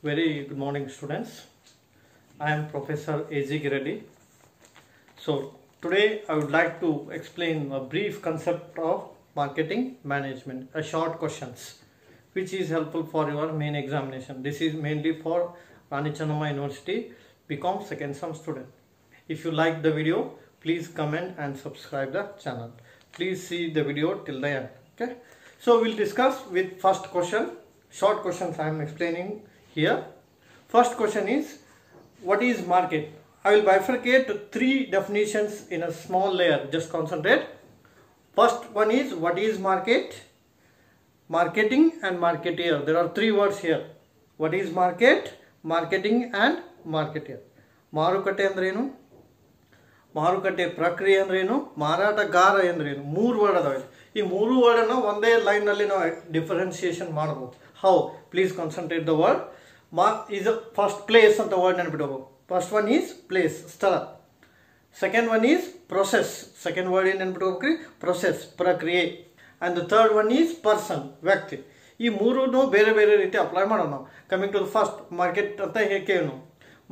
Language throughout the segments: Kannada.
Very good morning, students. I am Professor A.G. Gireddy. So, today I would like to explain a brief concept of marketing management, a short questions, which is helpful for your main examination. This is mainly for Rani Chennamma University BCom second sem student. If you like the video, please comment and subscribe the channel. Please see the video till the end. Okay. So, we'll discuss with first question. Short questions I am explaining here. First question is, what is market? I will bifurcate three definitions in a small layer. Just concentrate. First one is, what is market? Marketing and marketeer. There are three words here. What is market? Marketing and marketeer. ಮಾರುಕಟ್ಟೆ ಅಂದ್ರೇನು, ಮಾರುಕಟ್ಟೆ ಪ್ರಕ್ರಿಯೆ ಅಂದ್ರೇನು, ಮಾರಾಟಗಾರ ಅಂದ್ರೇನು, ಮೂರು ವರ್ಡ್ ಅದಾವೆ. ಈ ಮೂರು ವರ್ಡ್ ಅನ್ನು ಒಂದೇ ಲೈನ್ ನಲ್ಲಿ ನಾವು ಡಿಫರೆನ್ಸಿಯೇಷನ್ ಮಾಡಬಹುದು. How? Please concentrate the word. is a first place ಅಂತ ವರ್ಡ್ ನೆನಪಿಡಬಹುದು. ಫಸ್ಟ್ ಒನ್ ಈಸ್ ಪ್ಲೇಸ್, ಸ್ಥಳ. Second one is process. Second word ಏನು ನೆನಪಿಟ್ಕೋಬೇಕ್ರಿ? ಪ್ರೊಸೆಸ್, ಪ್ರಕ್ರಿಯೆ. And the third one is person, ವ್ಯಕ್ತಿ. ಈ ಮೂರೂ ಬೇರೆ ಬೇರೆ ರೀತಿ ಅಪ್ಲೈ ಮಾಡೋಣ ನಾವು. Coming to the first, market ಅಂತ ಹೇಳೋಣ.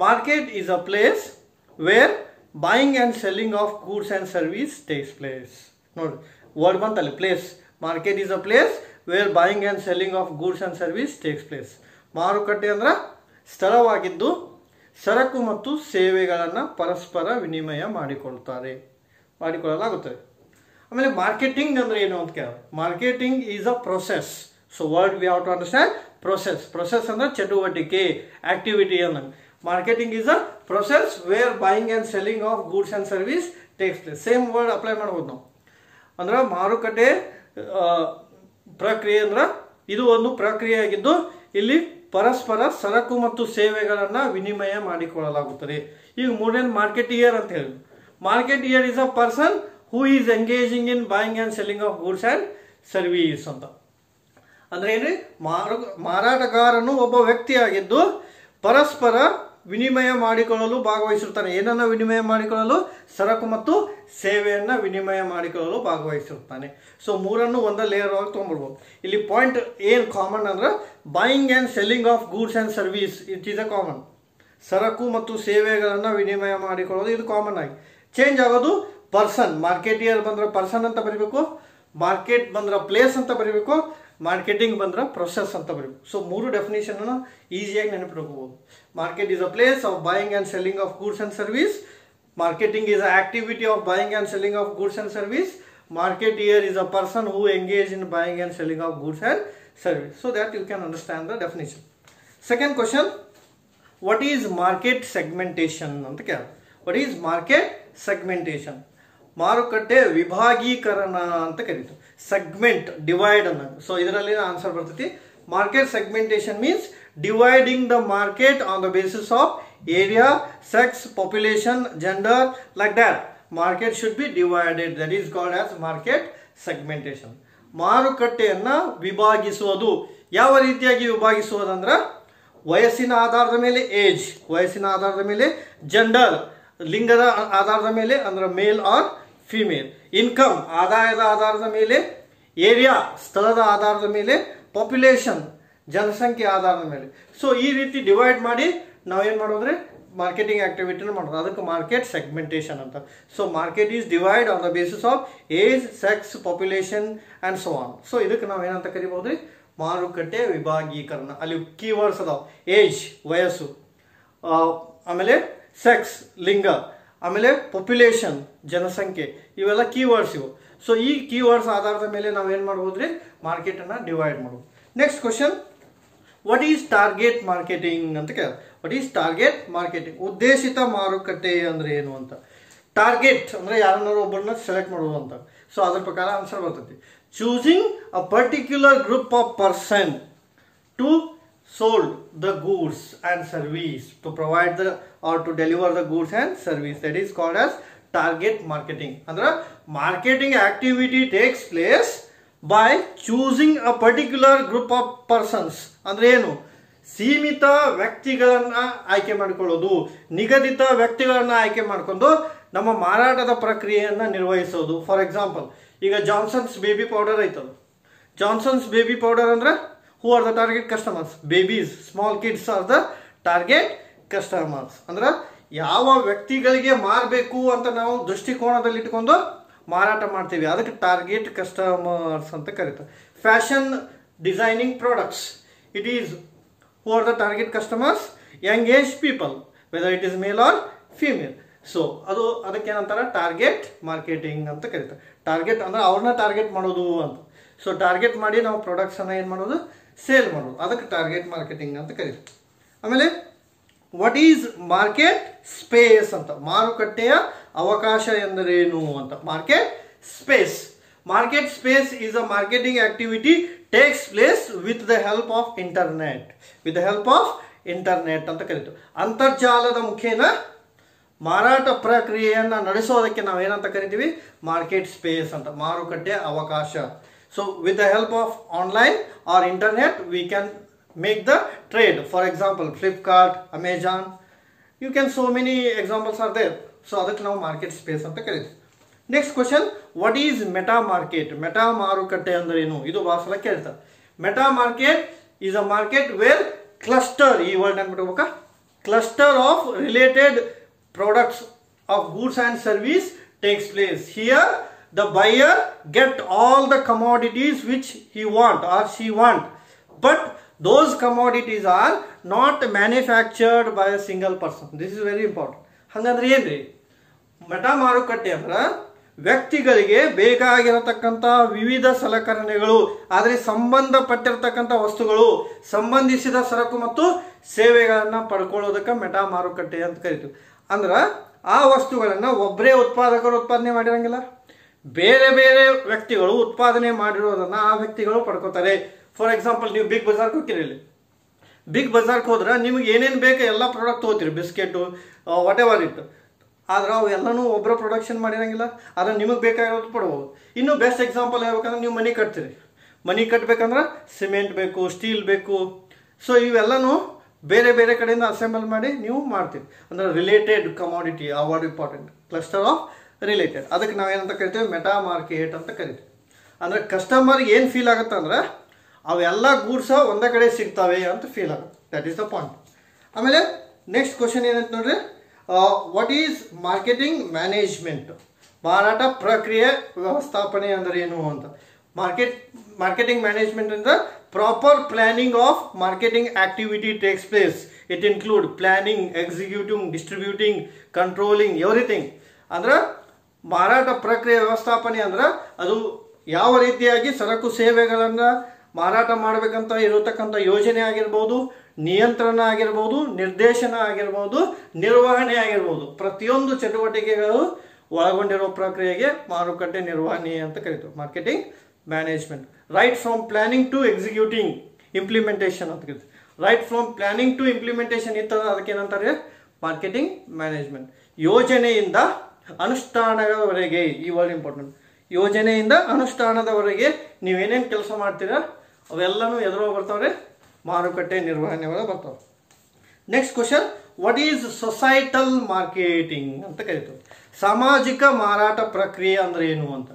Market is a place where buying and selling of goods and service takes place. ನೋಡಿ, word ಬಂತಲ್ಲಿ, place. Market is a place where buying and selling of goods and service takes place. ಮಾರುಕಟ್ಟೆ ಅಂದ್ರೆ ಸ್ಥಳವಾಗಿದ್ದು ಸರಕು ಮತ್ತು ಸೇವೆಗಳನ್ನು ಪರಸ್ಪರ ವಿನಿಮಯ ಮಾಡಿಕೊಳ್ಳಲಾಗುತ್ತದೆ. ಆಮೇಲೆ ಮಾರ್ಕೆಟಿಂಗ್ ಅಂದ್ರೆ ಏನು ಅಂತ ಕೇಳ. Marketing is a process. So word we have to understand process. Process ಅಂದ್ರೆ ಚಟುವಟಿಕೆ, ಆಕ್ಟಿವಿಟಿ ಅನ್ನಂಗೆ. Marketing is a process where buying and selling of goods and service takes place. Same word apply ಮಾಡ್ಬೋದು ನಾವು. ಅಂದ್ರೆ ಮಾರುಕಟ್ಟೆ ಪ್ರಕ್ರಿಯೆ ಅಂದ್ರೆ ಇದು ಒಂದು ಪ್ರಕ್ರಿಯೆ ಆಗಿದ್ದು ಇಲ್ಲಿ ಪರಸ್ಪರ ಸರಕು ಮತ್ತು ಸೇವೆಗಳನ್ನು ವಿನಿಮಯ ಮಾಡಿಕೊಳ್ಳಲಾಗುತ್ತದೆ. ಈಗ ಮೂರನೇ ಮಾರ್ಕೆಟಿಯರ್ ಅಂತ ಹೇಳಿದ್ರು. Marketeer is a person who is engaging in buying and selling of goods and service ಅಂತ. ಅಂದ್ರೆ ಏನ್ರಿ, ಮಾರಾಟಗಾರನು ಒಬ್ಬ ವ್ಯಕ್ತಿಯಾಗಿದ್ದು ಪರಸ್ಪರ ವಿನಿಮಯ ಮಾಡಿಕೊಳ್ಳಲು ಭಾಗವಹಿಸಿರ್ತಾನೆ. ಏನನ್ನ ವಿನಿಮಯ ಮಾಡಿಕೊಳ್ಳಲು? ಸರಕು ಮತ್ತು ಸೇವೆಯನ್ನ ವಿನಿಮಯ ಮಾಡಿಕೊಳ್ಳಲು ಭಾಗವಹಿಸಿರ್ತಾನೆ. ಸೊ ಮೂರನ್ನು ಒಂದ ಲೇಯರ್ ಒಳಗೆ ತೊಗೊಂಡ್ಬಿಡ್ಬೋದು. ಇಲ್ಲಿ ಪಾಯಿಂಟ್ ಏನು ಕಾಮನ್ ಅಂದ್ರೆ, buying and selling of goods and service it is a common. ಸರಕು ಮತ್ತು ಸೇವೆಗಳನ್ನು ವಿನಿಮಯ ಮಾಡಿಕೊಳ್ಳೋದು ಇದು ಕಾಮನ್ ಆಗಿ. ಚೇಂಜ್ ಆಗೋದು ಪರ್ಸನ್. ಮಾರ್ಕೆಟಿಯರ್ ಬಂದ್ರೆ ಪರ್ಸನ್ ಅಂತ ಬರೀಬೇಕು, ಮಾರ್ಕೆಟ್ ಬಂದ್ರೆ ಪ್ಲೇಸ್ ಅಂತ ಬರೀಬೇಕು, ಮಾರ್ಕೆಟಿಂಗ್ ಬಂದ್ರೆ ಪ್ರೊಸೆಸ್ ಅಂತ ಬರೀಬೇಕು. ಸೊ ಮೂರು ಡೆಫಿನೇಷನ್ ಅನ್ನು ಈಸಿಯಾಗಿ ನೆನಪಿಟ್ಕೋಬಹುದು. Market is a place of buying and selling of goods and service. Marketing is a activity of buying and selling of goods and service. Marketeer is a person who engage in buying and selling of goods and service. So that you can understand the definition. Second question, what is market segmentation? What is market segmentation? ಮಾರುಕಟ್ಟೆ ವಿಭಾಗೀಕರಣ ಅಂತ ಕರೀತಾರೆ. ಸೆಗ್ಮೆಂಟ್, ಡಿವೈಡ್ ಅನ್ನೋದು. ಸೊ ಇದರಲ್ಲಿ ಆನ್ಸರ್ ಬರ್ತೈತಿ. Market segmentation means dividing the market on the basis of area, sex, population, gender, like that. Market should be divided. That is called as market segmentation. ಮಾರುಕಟ್ಟೆಯನ್ನ ವಿಭಾಗಿಸುವುದು. ಯಾವ ರೀತಿಯಾಗಿ ವಿಭಾಗಿಸುವುದಂದ್ರೆ, ವಯಸ್ಸಿನ ಆಧಾರದ ಮೇಲೆ ಏಜ್, ವಯಸ್ಸಿನ ಆಧಾರದ ಮೇಲೆ ಜೆಂಡರ್, ಲಿಂಗದ ಆಧಾರದ ಮೇಲೆ ಅಂದ್ರೆ ಮೇಲ್ ಆರ್ ಫಿಮೇಲ್, ಇನ್ಕಮ್ ಆದಾಯದ ಆಧಾರದ ಮೇಲೆ, ಏರಿಯಾ ಸ್ಥಳದ ಆಧಾರದ ಮೇಲೆ, ಪಾಪ್ಯುಲೇಷನ್ ಜನಸಂಖ್ಯೆ ಆಧಾರದ ಮೇಲೆ. ಸೊ ಈ ರೀತಿ ಡಿವೈಡ್ ಮಾಡಿ ನಾವೇನು ಮಾಡೋದ್ರೆ ಮಾರ್ಕೆಟಿಂಗ್ ಆಕ್ಟಿವಿಟಿನ ಮಾಡೋದು. ಅದಕ್ಕೆ ಮಾರ್ಕೆಟ್ ಸೆಗ್ಮೆಂಟೇಷನ್ ಅಂತ. So market is divide on the basis of age, sex, population and so on. So ಇದಕ್ಕೆ ನಾವು ಏನಂತ ಕರಿಬಹುದ್ರಿ? ಮಾರುಕಟ್ಟೆ ವಿಭಾಗೀಕರಣ. ಅಲ್ಲಿ ಕೀವರ್ಡ್ಸ್ ಅದಾವ. ಏಜ್ ವಯಸ್ಸು, ಆಮೇಲೆ ಸೆಕ್ಸ್ ಲಿಂಗ, ಆಮೇಲೆ ಪಾಪ್ಯುಲೇಷನ್ ಜನಸಂಖ್ಯೆ, ಇವೆಲ್ಲ ಕೀವರ್ಡ್ಸ್ ಇವು. ಸೊ ಈ ಕೀವರ್ಡ್ಸ್ ಆಧಾರದ ಮೇಲೆ ನಾವು ಏನು ಮಾಡ್ಬೋದ್ರಿ? ಮಾರ್ಕೆಟ್ ಅನ್ನ ಡಿವೈಡ್ ಮಾಡೋದು. Next question, what is target marketing ಅಂತ ಕೇಳ. What is target marketing? ಉದ್ದೇಶಿತ ಮಾರುಕಟ್ಟೆ ಅಂದ್ರೆ ಏನು ಅಂತ. ಟಾರ್ಗೆಟ್ ಅಂದ್ರೆ ಯಾರನ್ನಾರು ಒಬ್ಬರನ್ನ ಸೆಲೆಕ್ಟ್ ಮಾಡೋದು ಅಂತ. ಸೊ ಅದ್ರ ಪ್ರಕಾರ ಆನ್ಸರ್ ಬರ್ತೈತಿ. Choosing a particular group of person to sold the goods and service, to provide the or to deliver the goods and service. That is called as target marketing. Andra marketing activity takes place by choosing a particular group of persons. Andre enu? ಸೀಮಿತ ವ್ಯಕ್ತಿಗಳನ್ನ ಆಯ್ಕೆ ಮಾಡಿಕೊಳ್ಳೋದು, ನಿಗದಿತ ವ್ಯಕ್ತಿಗಳನ್ನ ಆಯ್ಕೆ ಮಾಡಿಕೊಂಡು ನಮ್ಮ ಮಾರಾಟದ ಪ್ರಕ್ರಿಯೆಯನ್ನ ನಿರ್ವಹಿಸೋದು. ಫಾರ್ ಎಕ್ಸಾಂಪಲ್, ಈಗ ಜಾನ್ಸನ್ಸ್ ಬೇಬಿ ಪೌಡರ್ ಐತಲ್ಲ. ಜಾನ್ಸನ್ಸ್ ಬೇಬಿ ಪೌಡರ್ ಅಂದ್ರೆ who are the target customers? Babies, small kids are the target customers. ಅಂದ್ರೆ ಯಾವ ವ್ಯಕ್ತಿಗಳಿಗೆ ಮಾರಬೇಕು ಅಂತ ನಾವು ದೃಷ್ಟಿಕೋನದಲ್ಲಿ ಇಟ್ಕೊಂಡು ಮಾರಾಟ ಮಾಡ್ತೀವಿ, ಅದಕ್ಕೆ ಟಾರ್ಗೆಟ್ ಕಸ್ಟಮರ್ಸ್ ಅಂತ ಕರೀತಾರೆ. Fashion designing products, it is who are the target customers? Young age people, whether it is male or female. So ಅದಕ್ಕೆ ಏನಂತಾರೆ? ಟಾರ್ಗೆಟ್ ಮಾರ್ಕೆಟಿಂಗ್ ಅಂತ ಕರೀತಾರೆ. ಟಾರ್ಗೆಟ್ ಅಂದ್ರೆ ಅವ್ರನ್ನ ಟಾರ್ಗೆಟ್ ಮಾಡೋದು ಅಂತ. ಸೊ ಟಾರ್ಗೆಟ್ ಮಾಡಿ ನಾವು ಪ್ರಾಡಕ್ಟ್ಸನ್ನು ಏನು ಮಾಡೋದು? ಸೇಲ್ ಮಾಡೋದು, ಅದಕ್ಕೆ ಟಾರ್ಗೆಟ್ ಮಾರ್ಕೆಟಿಂಗ್ ಅಂತ ಕರೀತಾರೆ. ಆಮೇಲೆ ವಾಟ್ ಈಸ್ ಮಾರ್ಕೆಟ್ ಸ್ಪೇಸ್ ಅಂತ, ಮಾರುಕಟ್ಟೆಯ ಅವಕಾಶ ಎಂದರೇನು ಅಂತ. Market space, market space is a marketing activity takes place with the help of internet. With the help of internet ಅಂತ ಕರೀತೀವಿ. ಅಂತರ್ಜಾಲದ ಮುಖೇನ ಮಾರಾಟ ಪ್ರಕ್ರಿಯೆಯನ್ನು ನಡೆಸೋದಕ್ಕೆ ನಾವೇನಂತ ಕರಿತೀವಿ? ಮಾರ್ಕೆಟ್ ಸ್ಪೇಸ್ ಅಂತ, ಮಾರುಕಟ್ಟೆಯ ಅವಕಾಶ. So with the help of online or internet we can make the trade. For example, Flipkart, Amazon, you can, so many examples are there. So ಅದಕ್ಕೆ ನಾವು ಮಾರ್ಕೆಟ್ ಸ್ಪೇಸ್ ಅಂತ ಕರೀತೀವಿ. Next question, what is meta market? Meta ಮಾರುಕಟ್ಟೆ ಅಂದ್ರೆ ಏನು? ಇದು ಬಹಳ ಸಲ ಕೇಳ್ತಾರೆ. Meta market is a market where cluster, ಈ ವರ್ಡ್ ನೆನ್ಬಿಟ್ಬೇಕಾ, cluster of related products of goods and service takes place. Here the buyer get all the commodities which he want or she want, but those commodities are not manufactured by a single person. This is very important. ಹಂಗಂದ್ರೆ ಏನ್ರಿ? ಮೆಟಾ ಮಾರುಕಟ್ಟೆ ಅಂದ್ರೆ ವ್ಯಕ್ತಿಗಳಿಗೆ ಬೇಕಾಗಿರತಕ್ಕಂಥ ವಿವಿಧ ಸಲಕರಣೆಗಳು, ಆದರೆ ಸಂಬಂಧಪಟ್ಟಿರತಕ್ಕಂಥ ವಸ್ತುಗಳು, ಸಂಬಂಧಿಸಿದ ಸರಕು ಮತ್ತು ಸೇವೆಗಳನ್ನು ಪಡ್ಕೊಳ್ಳೋದಕ್ಕೆ ಮೆಟಾ ಮಾರುಕಟ್ಟೆ ಅಂತ ಕರಿತೀವಿ. ಅಂದ್ರೆ ಆ ವಸ್ತುಗಳನ್ನು ಒಬ್ಬರೇ ಉತ್ಪಾದಕರು ಉತ್ಪಾದನೆ ಮಾಡಿರಂಗಿಲ್ಲ, ಬೇರೆ ಬೇರೆ ವ್ಯಕ್ತಿಗಳು ಉತ್ಪಾದನೆ ಮಾಡಿರೋದನ್ನು ಆ ವ್ಯಕ್ತಿಗಳು ಪಡ್ಕೋತಾರೆ. ಫಾರ್ ಎಕ್ಸಾಂಪಲ್, ನೀವು ಬಿಗ್ ಬಜಾರ್ಗೆ ಹೋಗ್ತೀರಿ. ಇಲ್ಲಿ ಬಿಗ್ ಬಜಾರ್ಗೆ ಹೋದ್ರೆ ನಿಮ್ಗೆ ಏನೇನು ಬೇಕು ಎಲ್ಲ ಪ್ರಾಡಕ್ಟ್ ತೊಗೋತೀರಿ, ಬಿಸ್ಕೆಟು, ವಾಟ್ ಎವರ್ ಇಟ್. ಆದ್ರೆ ಅವು ಎಲ್ಲನೂ ಒಬ್ಬರ ಪ್ರೊಡಕ್ಷನ್ ಮಾಡಿರಂಗಿಲ್ಲ, ಆದರೆ ನಿಮಗೆ ಬೇಕಾಗಿರೋದು ಪಡ್ಬೋದು. ಇನ್ನು ಬೆಸ್ಟ್ ಎಕ್ಸಾಂಪಲ್ ಹೇಳ್ಬೇಕಂದ್ರೆ, ನೀವು ಮನೆ ಕಟ್ತೀರಿ. ಮನೆ ಕಟ್ಟಬೇಕಂದ್ರೆ ಸಿಮೆಂಟ್ ಬೇಕು, ಸ್ಟೀಲ್ ಬೇಕು. ಸೊ ಇವೆಲ್ಲನೂ ಬೇರೆ ಬೇರೆ ಕಡೆಯಿಂದ ಅಸೆಂಬಲ್ ಮಾಡಿ ನೀವು ಮಾಡ್ತೀವಿ. ಅಂದ್ರೆ ರಿಲೇಟೆಡ್ ಕಮಾಡಿಟಿ, ಆ word important, cluster of related. ಅದಕ್ಕೆ ನಾವೇನಂತ ಕರಿತೀವಿ? ಮೆಟಾ ಮಾರ್ಕೆಟ್ ಅಂತ ಕರಿತೀವಿ. ಅಂದರೆ ಕಸ್ಟಮರ್ಗೆ ಏನು ಫೀಲ್ ಆಗುತ್ತೆ ಅಂದ್ರೆ ಅವೆಲ್ಲ ಗೂಡ್ಸ ಒಂದೇ ಕಡೆ ಸಿಗ್ತವೆ ಅಂತ ಫೀಲ್ ಆಗುತ್ತೆ. That is the point. ಆಮೇಲೆ ನೆಕ್ಸ್ಟ್ ಕ್ವಶನ್ ಏನಂತ ನೋಡ್ರಿ, ವಾಟ್ ಈಸ್ ಮಾರ್ಕೆಟಿಂಗ್ ಮ್ಯಾನೇಜ್ಮೆಂಟ್? ಮಾರಾಟ ಪ್ರಕ್ರಿಯೆ ವ್ಯವಸ್ಥಾಪನೆ ಅಂದ್ರೆ ಏನು ಅಂತ. ಮಾರ್ಕೆಟಿಂಗ್ ಮ್ಯಾನೇಜ್ಮೆಂಟ್ ಅಂದ್ರೆ proper planning of marketing activity takes place. It include planning, executing, distributing, controlling, everything. ಅಂದ್ರೆ ಮಾರಾಟ ಪ್ರಕ್ರಿಯೆ ವ್ಯವಸ್ಥಾಪನೆ ಅಂದ್ರೆ ಅದು ಯಾವ ರೀತಿಯಾಗಿ ಸರಕು ಸೇವೆಗಳನ್ನು ಮಾರಾಟ ಮಾಡಬೇಕಂತ ಇರತಕ್ಕಂಥ ಯೋಜನೆ ಆಗಿರ್ಬೋದು, ನಿಯಂತ್ರಣ ಆಗಿರ್ಬೋದು, ನಿರ್ದೇಶನ ಆಗಿರ್ಬೋದು, ನಿರ್ವಹಣೆ ಆಗಿರ್ಬೋದು, ಪ್ರತಿಯೊಂದು ಚಟುವಟಿಕೆಗಳು ಒಳಗೊಂಡಿರೋ ಪ್ರಕ್ರಿಯೆಗೆ ಮಾರುಕಟ್ಟೆ ನಿರ್ವಹಣೆ ಅಂತ ಕರೀತೀವಿ, marketing management. Right from planning to executing, implementation ಅಂತ ಕರಿತೀವಿ. Right from planning to implementation ಇರ್ತದ, ಅದಕ್ಕೆ ಏನಂತಾರೆ? Marketing management. ಯೋಜನೆಯಿಂದ ಅನುಷ್ಠಾನದವರೆಗೆ, ಈ ವರ್ಡ್ ಇಂಪಾರ್ಟೆಂಟ್, ಯೋಜನೆಯಿಂದ ಅನುಷ್ಠಾನದವರೆಗೆ ನೀವೇನೇನು ಕೆಲಸ ಮಾಡ್ತೀರಾ ಅವೆಲ್ಲನೂ ಎದುರೋ ಬರ್ತಾವ್ರೆ? ಮಾರುಕಟ್ಟೆ ನಿರ್ವಹಣೆ ಒಳಗೆ ಬರ್ತಾವೆ. Next question, what is societal marketing ಅಂತ ಕರಿತೀವಿ. ಸಾಮಾಜಿಕ ಮಾರಾಟ ಪ್ರಕ್ರಿಯೆ ಅಂದ್ರೆ ಏನು ಅಂತ.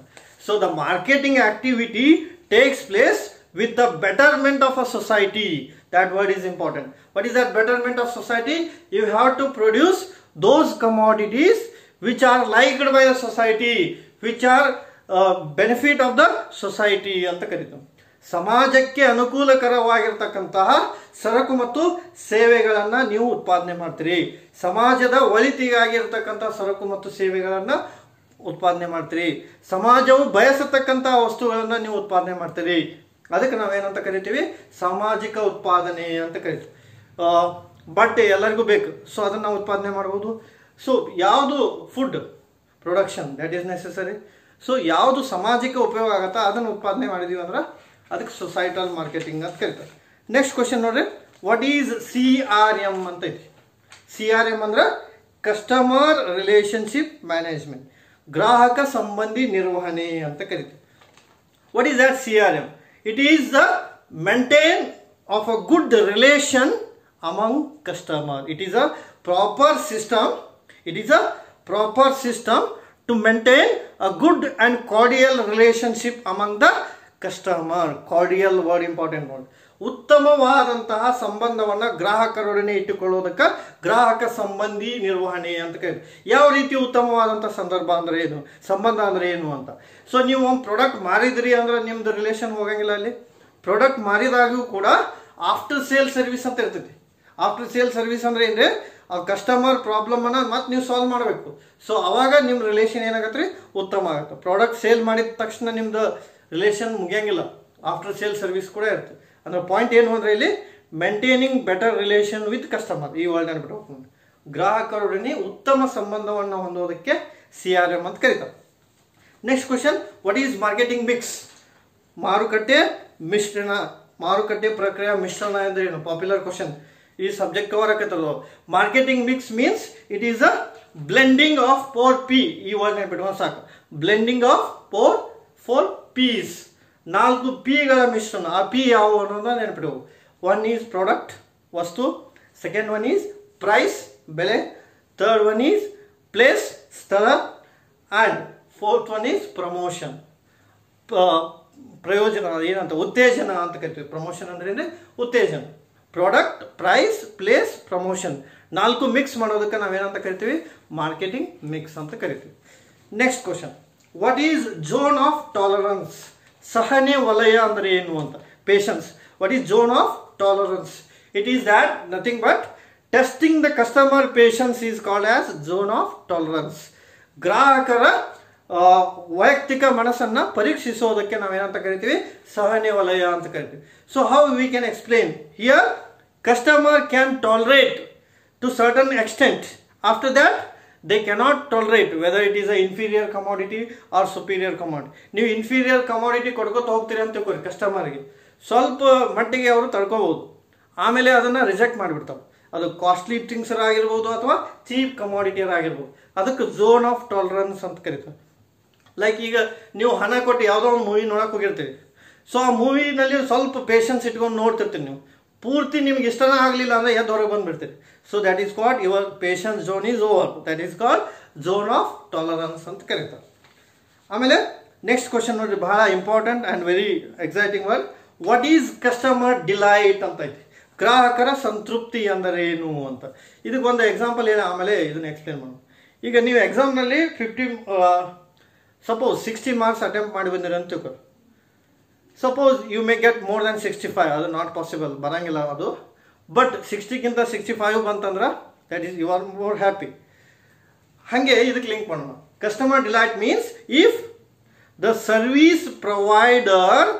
So the marketing activity takes place with the betterment of a society. That word is important. What is that betterment of society? You have to produce those commodities which are liked by the society, which are benefit of the society ಅಂತ ಕರೀತೀವಿ. ಸಮಾಜಕ್ಕೆ ಅನುಕೂಲಕರವಾಗಿರತಕ್ಕಂತಹ ಸರಕು ಮತ್ತು ಸೇವೆಗಳನ್ನು ನೀವು ಉತ್ಪಾದನೆ ಮಾಡ್ತೀರಿ. ಸಮಾಜದ ಒಳಿತಿಗಾಗಿರ್ತಕ್ಕಂಥ ಸರಕು ಮತ್ತು ಸೇವೆಗಳನ್ನು ಉತ್ಪಾದನೆ ಮಾಡ್ತೀರಿ. ಸಮಾಜವು ಬಯಸತಕ್ಕಂತಹ ವಸ್ತುಗಳನ್ನು ನೀವು ಉತ್ಪಾದನೆ ಮಾಡ್ತೀರಿ. ಅದಕ್ಕೆ ನಾವೇನಂತ ಕರಿತೀವಿ? ಸಾಮಾಜಿಕ ಉತ್ಪಾದನೆ ಅಂತ ಕರಿತೀವಿ. ಬಟ್ಟೆ ಎಲ್ಲರಿಗೂ ಬೇಕು, ಸೊ ಅದನ್ನು ನಾವು ಉತ್ಪಾದನೆ ಮಾಡ್ಬೋದು. ಸೊ ಯಾವುದು food production that is necessary. So ಯಾವುದು ಸಮಾಜಕ್ಕೆ ಉಪಯೋಗ ಆಗುತ್ತಾ ಅದನ್ನು ಉತ್ಪಾದನೆ ಮಾಡಿದೀವಿ ಅಂದ್ರೆ ಅದಕ್ಕೆ ಸೊಸೈಟಲ್ ಮಾರ್ಕೆಟಿಂಗ್ ಅಂತ ಕರಿತಾರೆ. ನೆಕ್ಸ್ಟ್ ಕ್ವಶನ್ ನೋಡ್ರಿ, ವಾಟ್ ಈಸ್ CRM ಅಂತ ಐತಿ. CRM ಅಂದ್ರೆ ಕಸ್ಟಮರ್ ರಿಲೇಶನ್ಶಿಪ್ ಮ್ಯಾನೇಜ್ಮೆಂಟ್, ಗ್ರಾಹಕ ಸಂಬಂಧಿ ನಿರ್ವಹಣೆ ಅಂತ ಕರಿತೀವಿ. What is that CRM? It is the maintain of a good relation among customer. It is a proper system. It is a proper system to maintain a good and cordial relationship among the customer. Cordial word important word. ಉತ್ತಮವಾದಂತಹ ಸಂಬಂಧವನ್ನ ಗ್ರಾಹಕರೊಡನೆ ಇಟ್ಟುಕೊಳ್ಳೋದಕ್ಕೆ ಗ್ರಾಹಕ ಸಂಬಂಧಿ ನಿರ್ವಹಣೆ ಅಂತ ಕರೀತೀವಿ. ಯಾವ ರೀತಿ ಉತ್ತಮವಾದಂತಹ ಸಂದರ್ಭ ಅಂದ್ರೆ ಏನು, ಸಂಬಂಧ ಅಂದ್ರೆ ಏನು ಅಂತ. ಸೊ ನೀವು ಒಂದು ಪ್ರಾಡಕ್ಟ್ ಮಾರಿದ್ರಿ ಅಂದ್ರೆ ನಿಮ್ದು ರಿಲೇಷನ್ ಹೋಗಂಗಿಲ್ಲ. ಅಲ್ಲಿ ಪ್ರಾಡಕ್ಟ್ ಮಾರಿದಾಗೂ ಕೂಡ ಆಫ್ಟರ್ ಸೇಲ್ ಸರ್ವಿಸ್ ಅಂತ ಇರ್ತೈತಿ. ಆಫ್ಟರ್ ಸೇಲ್ ಸರ್ವಿಸ್ ಅಂದ್ರೆ ಏನ್ರಿ, ಆ ಕಸ್ಟಮರ್ ಪ್ರಾಬ್ಲಮ್ ಅನ್ನ ಮತ್ತೆ ನೀವು ಸಾಲ್ವ್ ಮಾಡಬೇಕು. ಸೊ ಅವಾಗ ನಿಮ್ಮ ರಿಲೇಷನ್ ಏನಾಗತ್ತೆ, ಉತ್ತಮ ಆಗುತ್ತೆ. ಪ್ರಾಡಕ್ಟ್ ಸೇಲ್ ಮಾಡಿದ ತಕ್ಷಣ ನಿಮ್ದು ರಿಲೇಷನ್ ಮುಗಿಯಂಗಿಲ್ಲ, ಆಫ್ಟರ್ ಸೇಲ್ ಸರ್ವಿಸ್ ಕೂಡ ಇರುತ್ತೆ. ಅಂದ್ರೆ ಪಾಯಿಂಟ್ ಏನು ಅಂದ್ರೆ ಇಲ್ಲಿ maintaining better relation with customer. ಈ ವರ್ಡ್ ಅನ್ಬಿಟ್ಟು ಗ್ರಾಹಕರೊಡನೆ ಉತ್ತಮ ಸಂಬಂಧವನ್ನು ಹೊಂದೋದಕ್ಕೆ CRM ಅಂತ ಕರೀತಾರೆ. Next question, what is marketing mix? ಮಾರುಕಟ್ಟೆ ಮಿಶ್ರಣ, ಮಾರುಕಟ್ಟೆ ಪ್ರಕ್ರಿಯೆ ಮಿಶ್ರಣ ಅಂದ್ರೆ ಏನು? Popular question. ಈ ಸಬ್ಜೆಕ್ಟ್ ಕವರ್ ಆಗತ್ತಲ್ಲ. Marketing mix means it is a blending of 4 P. ಈ ವರ್ಡ್ ನೆನಪಿಟ್ಕೊಂಡು ಸಾಕು. ಬ್ಲೆಂಡಿಂಗ್ ಆಫ್ 4 P's, 4 Pಗಳ ಮಿಶ್ರಣ. ಆ P ಯಾವ ಅನ್ನೋದನ್ನ ನೆನಪಿಡುವು. 1 ಈಸ್ ಪ್ರಾಡಕ್ಟ್, ವಸ್ತು. ಸೆಕೆಂಡ್ 1 ಈಸ್ ಪ್ರೈಸ್, ಬೆಲೆ. ಥರ್ಡ್ 1 ಈಸ್ ಪ್ಲೇಸ್, ಸ್ಥಳ. ಅಂಡ್ ಫೋರ್ತ್ 1 ಈಸ್ ಪ್ರಮೋಷನ್, ಪ್ರಯೋಜನ, ಏನಂತ ಉತ್ತೇಜನ ಅಂತ ಕರಿತೀವಿ. ಪ್ರಮೋಷನ್ ಅಂದ್ರೆ ಉತ್ತೇಜನ. Product, price, place, promotion 4 mix ಮಾಡೋದಕ್ಕೆ ನಾವೇನಂತ ಕರಿತೀವಿ? ಮಾರ್ಕೆಟಿಂಗ್ ಮಿಕ್ಸ್ ಅಂತ ಕರಿತೀವಿ. Next question, what is zone of tolerance? ಸಹನೆ ವಲಯ ಅಂದ್ರೆ ಏನು ಅಂತ. Patience. What is zone of tolerance? It is that nothing but testing the customer patience is called as zone of tolerance. ಗ್ರಾಹಕರ ವೈಯಕ್ತಿಕ ಮನಸ್ಸನ್ನ ಪರೀಕ್ಷಿಸೋದಕ್ಕೆ ನಾವೇನಂತ ಕರಿತೀವಿ? ಸಹನೆ ವಲಯ ಅಂತ ಕರಿತೀವಿ. So how we can explain here? Customer can tolerate to certain extent. After that they cannot tolerate whether it is a inferior commodity or superior commodity. ನೀವು ಇನ್ಫೀರಿಯರ್ ಕಮಾಡಿಟಿ ಕೊಡ್ಕೋತ ಹೋಗ್ತೀರಿ ಅಂತ ತಿಳ್ಕೊರಿ, ಕಸ್ಟಮರ್ಗೆ ಸ್ವಲ್ಪ ಮಟ್ಟಿಗೆ ಅವರು ತಡ್ಕೋಬಹುದು, ಆಮೇಲೆ ಅದನ್ನು ರಿಜೆಕ್ಟ್ ಮಾಡಿಬಿಡ್ತಾರೆ. ಅದು ಕಾಸ್ಟ್ಲಿ ಥಿಂಗ್ಸ್ ಆಗಿರ್ಬೋದು ಅಥವಾ ಚೀಪ್ ಕಮಾಡಿಟಿ ಆಗಿರ್ಬೋದು. ಅದಕ್ಕೆ ಝೋನ್ ಆಫ್ ಟಾಲರೆನ್ಸ್ ಅಂತ ಕರೀತಾರೆ. ಲೈಕ್ ಈಗ ನೀವು ಹಣ ಕೊಟ್ಟು ಯಾವುದೋ ಒಂದು ಮೂವಿ ನೋಡಕ್ಕೆ ಹೋಗಿರ್ತೀರಿ. ಸೊ ಆ ಮೂವಿನಲ್ಲಿ ಸ್ವಲ್ಪ ಪೇಷನ್ಸ್ ಇಟ್ಕೊಂಡು ನೋಡ್ತಿರ್ತೀರಿ. ನೀವು ಪೂರ್ತಿ ನಿಮ್ಗೆ ಇಷ್ಟನೇ ಆಗಲಿಲ್ಲ ಅಂದರೆ ಎದ್ದು ಹೊರಗೆ ಬಂದುಬಿಡ್ತೀರಿ. So that is called your patience zone is over. That is called zone of tolerance ಅಂತ ಕರೀತಾರೆ. ಆಮೇಲೆ ನೆಕ್ಸ್ಟ್ ಕ್ವಶನ್ ನೋಡ್ರಿ, ಬಹಳ important and very exciting word. What is customer delight ಅಂತ ಐತಿ. ಗ್ರಾಹಕರ ಸಂತೃಪ್ತಿ ಅಂದರೆ ಏನು ಅಂತ. ಇದಕ್ಕೊಂದು ಎಕ್ಸಾಂಪಲ್ ಹೇಳಿ ಆಮೇಲೆ ಇದನ್ನು ಎಕ್ಸ್ಪ್ಲೇನ್ ಮಾಡೋಣ. ಈಗ ನೀವು ಎಕ್ಸಾಮ್ನಲ್ಲಿ 60 ಮಾರ್ಕ್ಸ್ ಅಟೆಂಪ್ಟ್ ಮಾಡಿ ಬಂದಿರಿ ಅಂತ ತಿಳ್ಕೊ. Suppose you may get more than 65. ಅದು ನಾಟ್ ಪಾಸಿಬಲ್, ಬರಂಗಿಲ್ಲ ಅದು. ಬಟ್ 60ಗಿಂತ 65 ಬಂತಂದ್ರೆ that is you are more happy. ಹಾಗೆ ಇದಕ್ಕೆ ಲಿಂಕ್ ಮಾಡೋಣ. Customer delight means if the service provider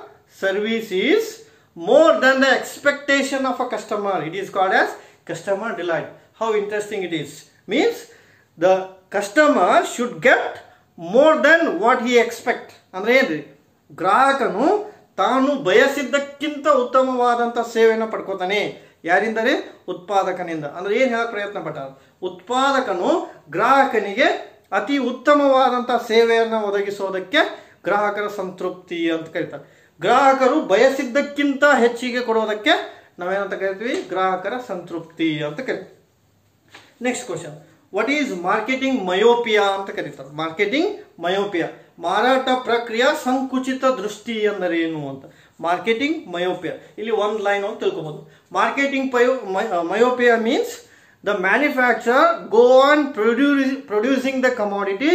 service is more than the expectation of a customer, it is called as customer delight. How interesting it is. Means the customer should get more than what he expect. ಅಂದ್ರೆ ಏನ್ರಿ, ಗ್ರಾಹಕನು ತಾನು ಬಯಸಿದ್ದಕ್ಕಿಂತ ಉತ್ತಮವಾದಂಥ ಸೇವೆಯನ್ನು ಪಡ್ಕೋತಾನೆ. ಯಾರಿಂದರೆ? ಉತ್ಪಾದಕನಿಂದ. ಅಂದ್ರೆ ಏನು ಹೇಳಕ್ ಪ್ರಯತ್ನ ಪಟ್ಟ, ಉತ್ಪಾದಕನು ಗ್ರಾಹಕನಿಗೆ ಅತಿ ಉತ್ತಮವಾದಂಥ ಸೇವೆಯನ್ನು ಒದಗಿಸೋದಕ್ಕೆ ಗ್ರಾಹಕರ ಸಂತೃಪ್ತಿ ಅಂತ ಕರೀತಾರೆ. ಗ್ರಾಹಕರು ಬಯಸಿದ್ದಕ್ಕಿಂತ ಹೆಚ್ಚಿಗೆ ಕೊಡೋದಕ್ಕೆ ನಾವೇನಂತ ಕರಿತೀವಿ? ಗ್ರಾಹಕರ ಸಂತೃಪ್ತಿ ಅಂತ ಕರಿತೀವಿ. Next question, what is marketing myopia ಅಂತ ಕರೀತಾರೆ. ಮಾರ್ಕೆಟಿಂಗ್ ಮಯೋಪಿಯಾ, ಮಾರಾಟ ಪ್ರಕ್ರಿಯೆ ಸಂಕುಚಿತ ದೃಷ್ಟಿ ಅಂದರೆ ಏನು ಅಂತ. ಮಾರ್ಕೆಟಿಂಗ್ ಮಯೋಪಿಯಾ, ಇಲ್ಲಿ ಒಂದು ಲೈನ್ ಅಂತ ತಿಳ್ಕೊಬಹುದು. Marketing myopia means the manufacture go on producing the commodity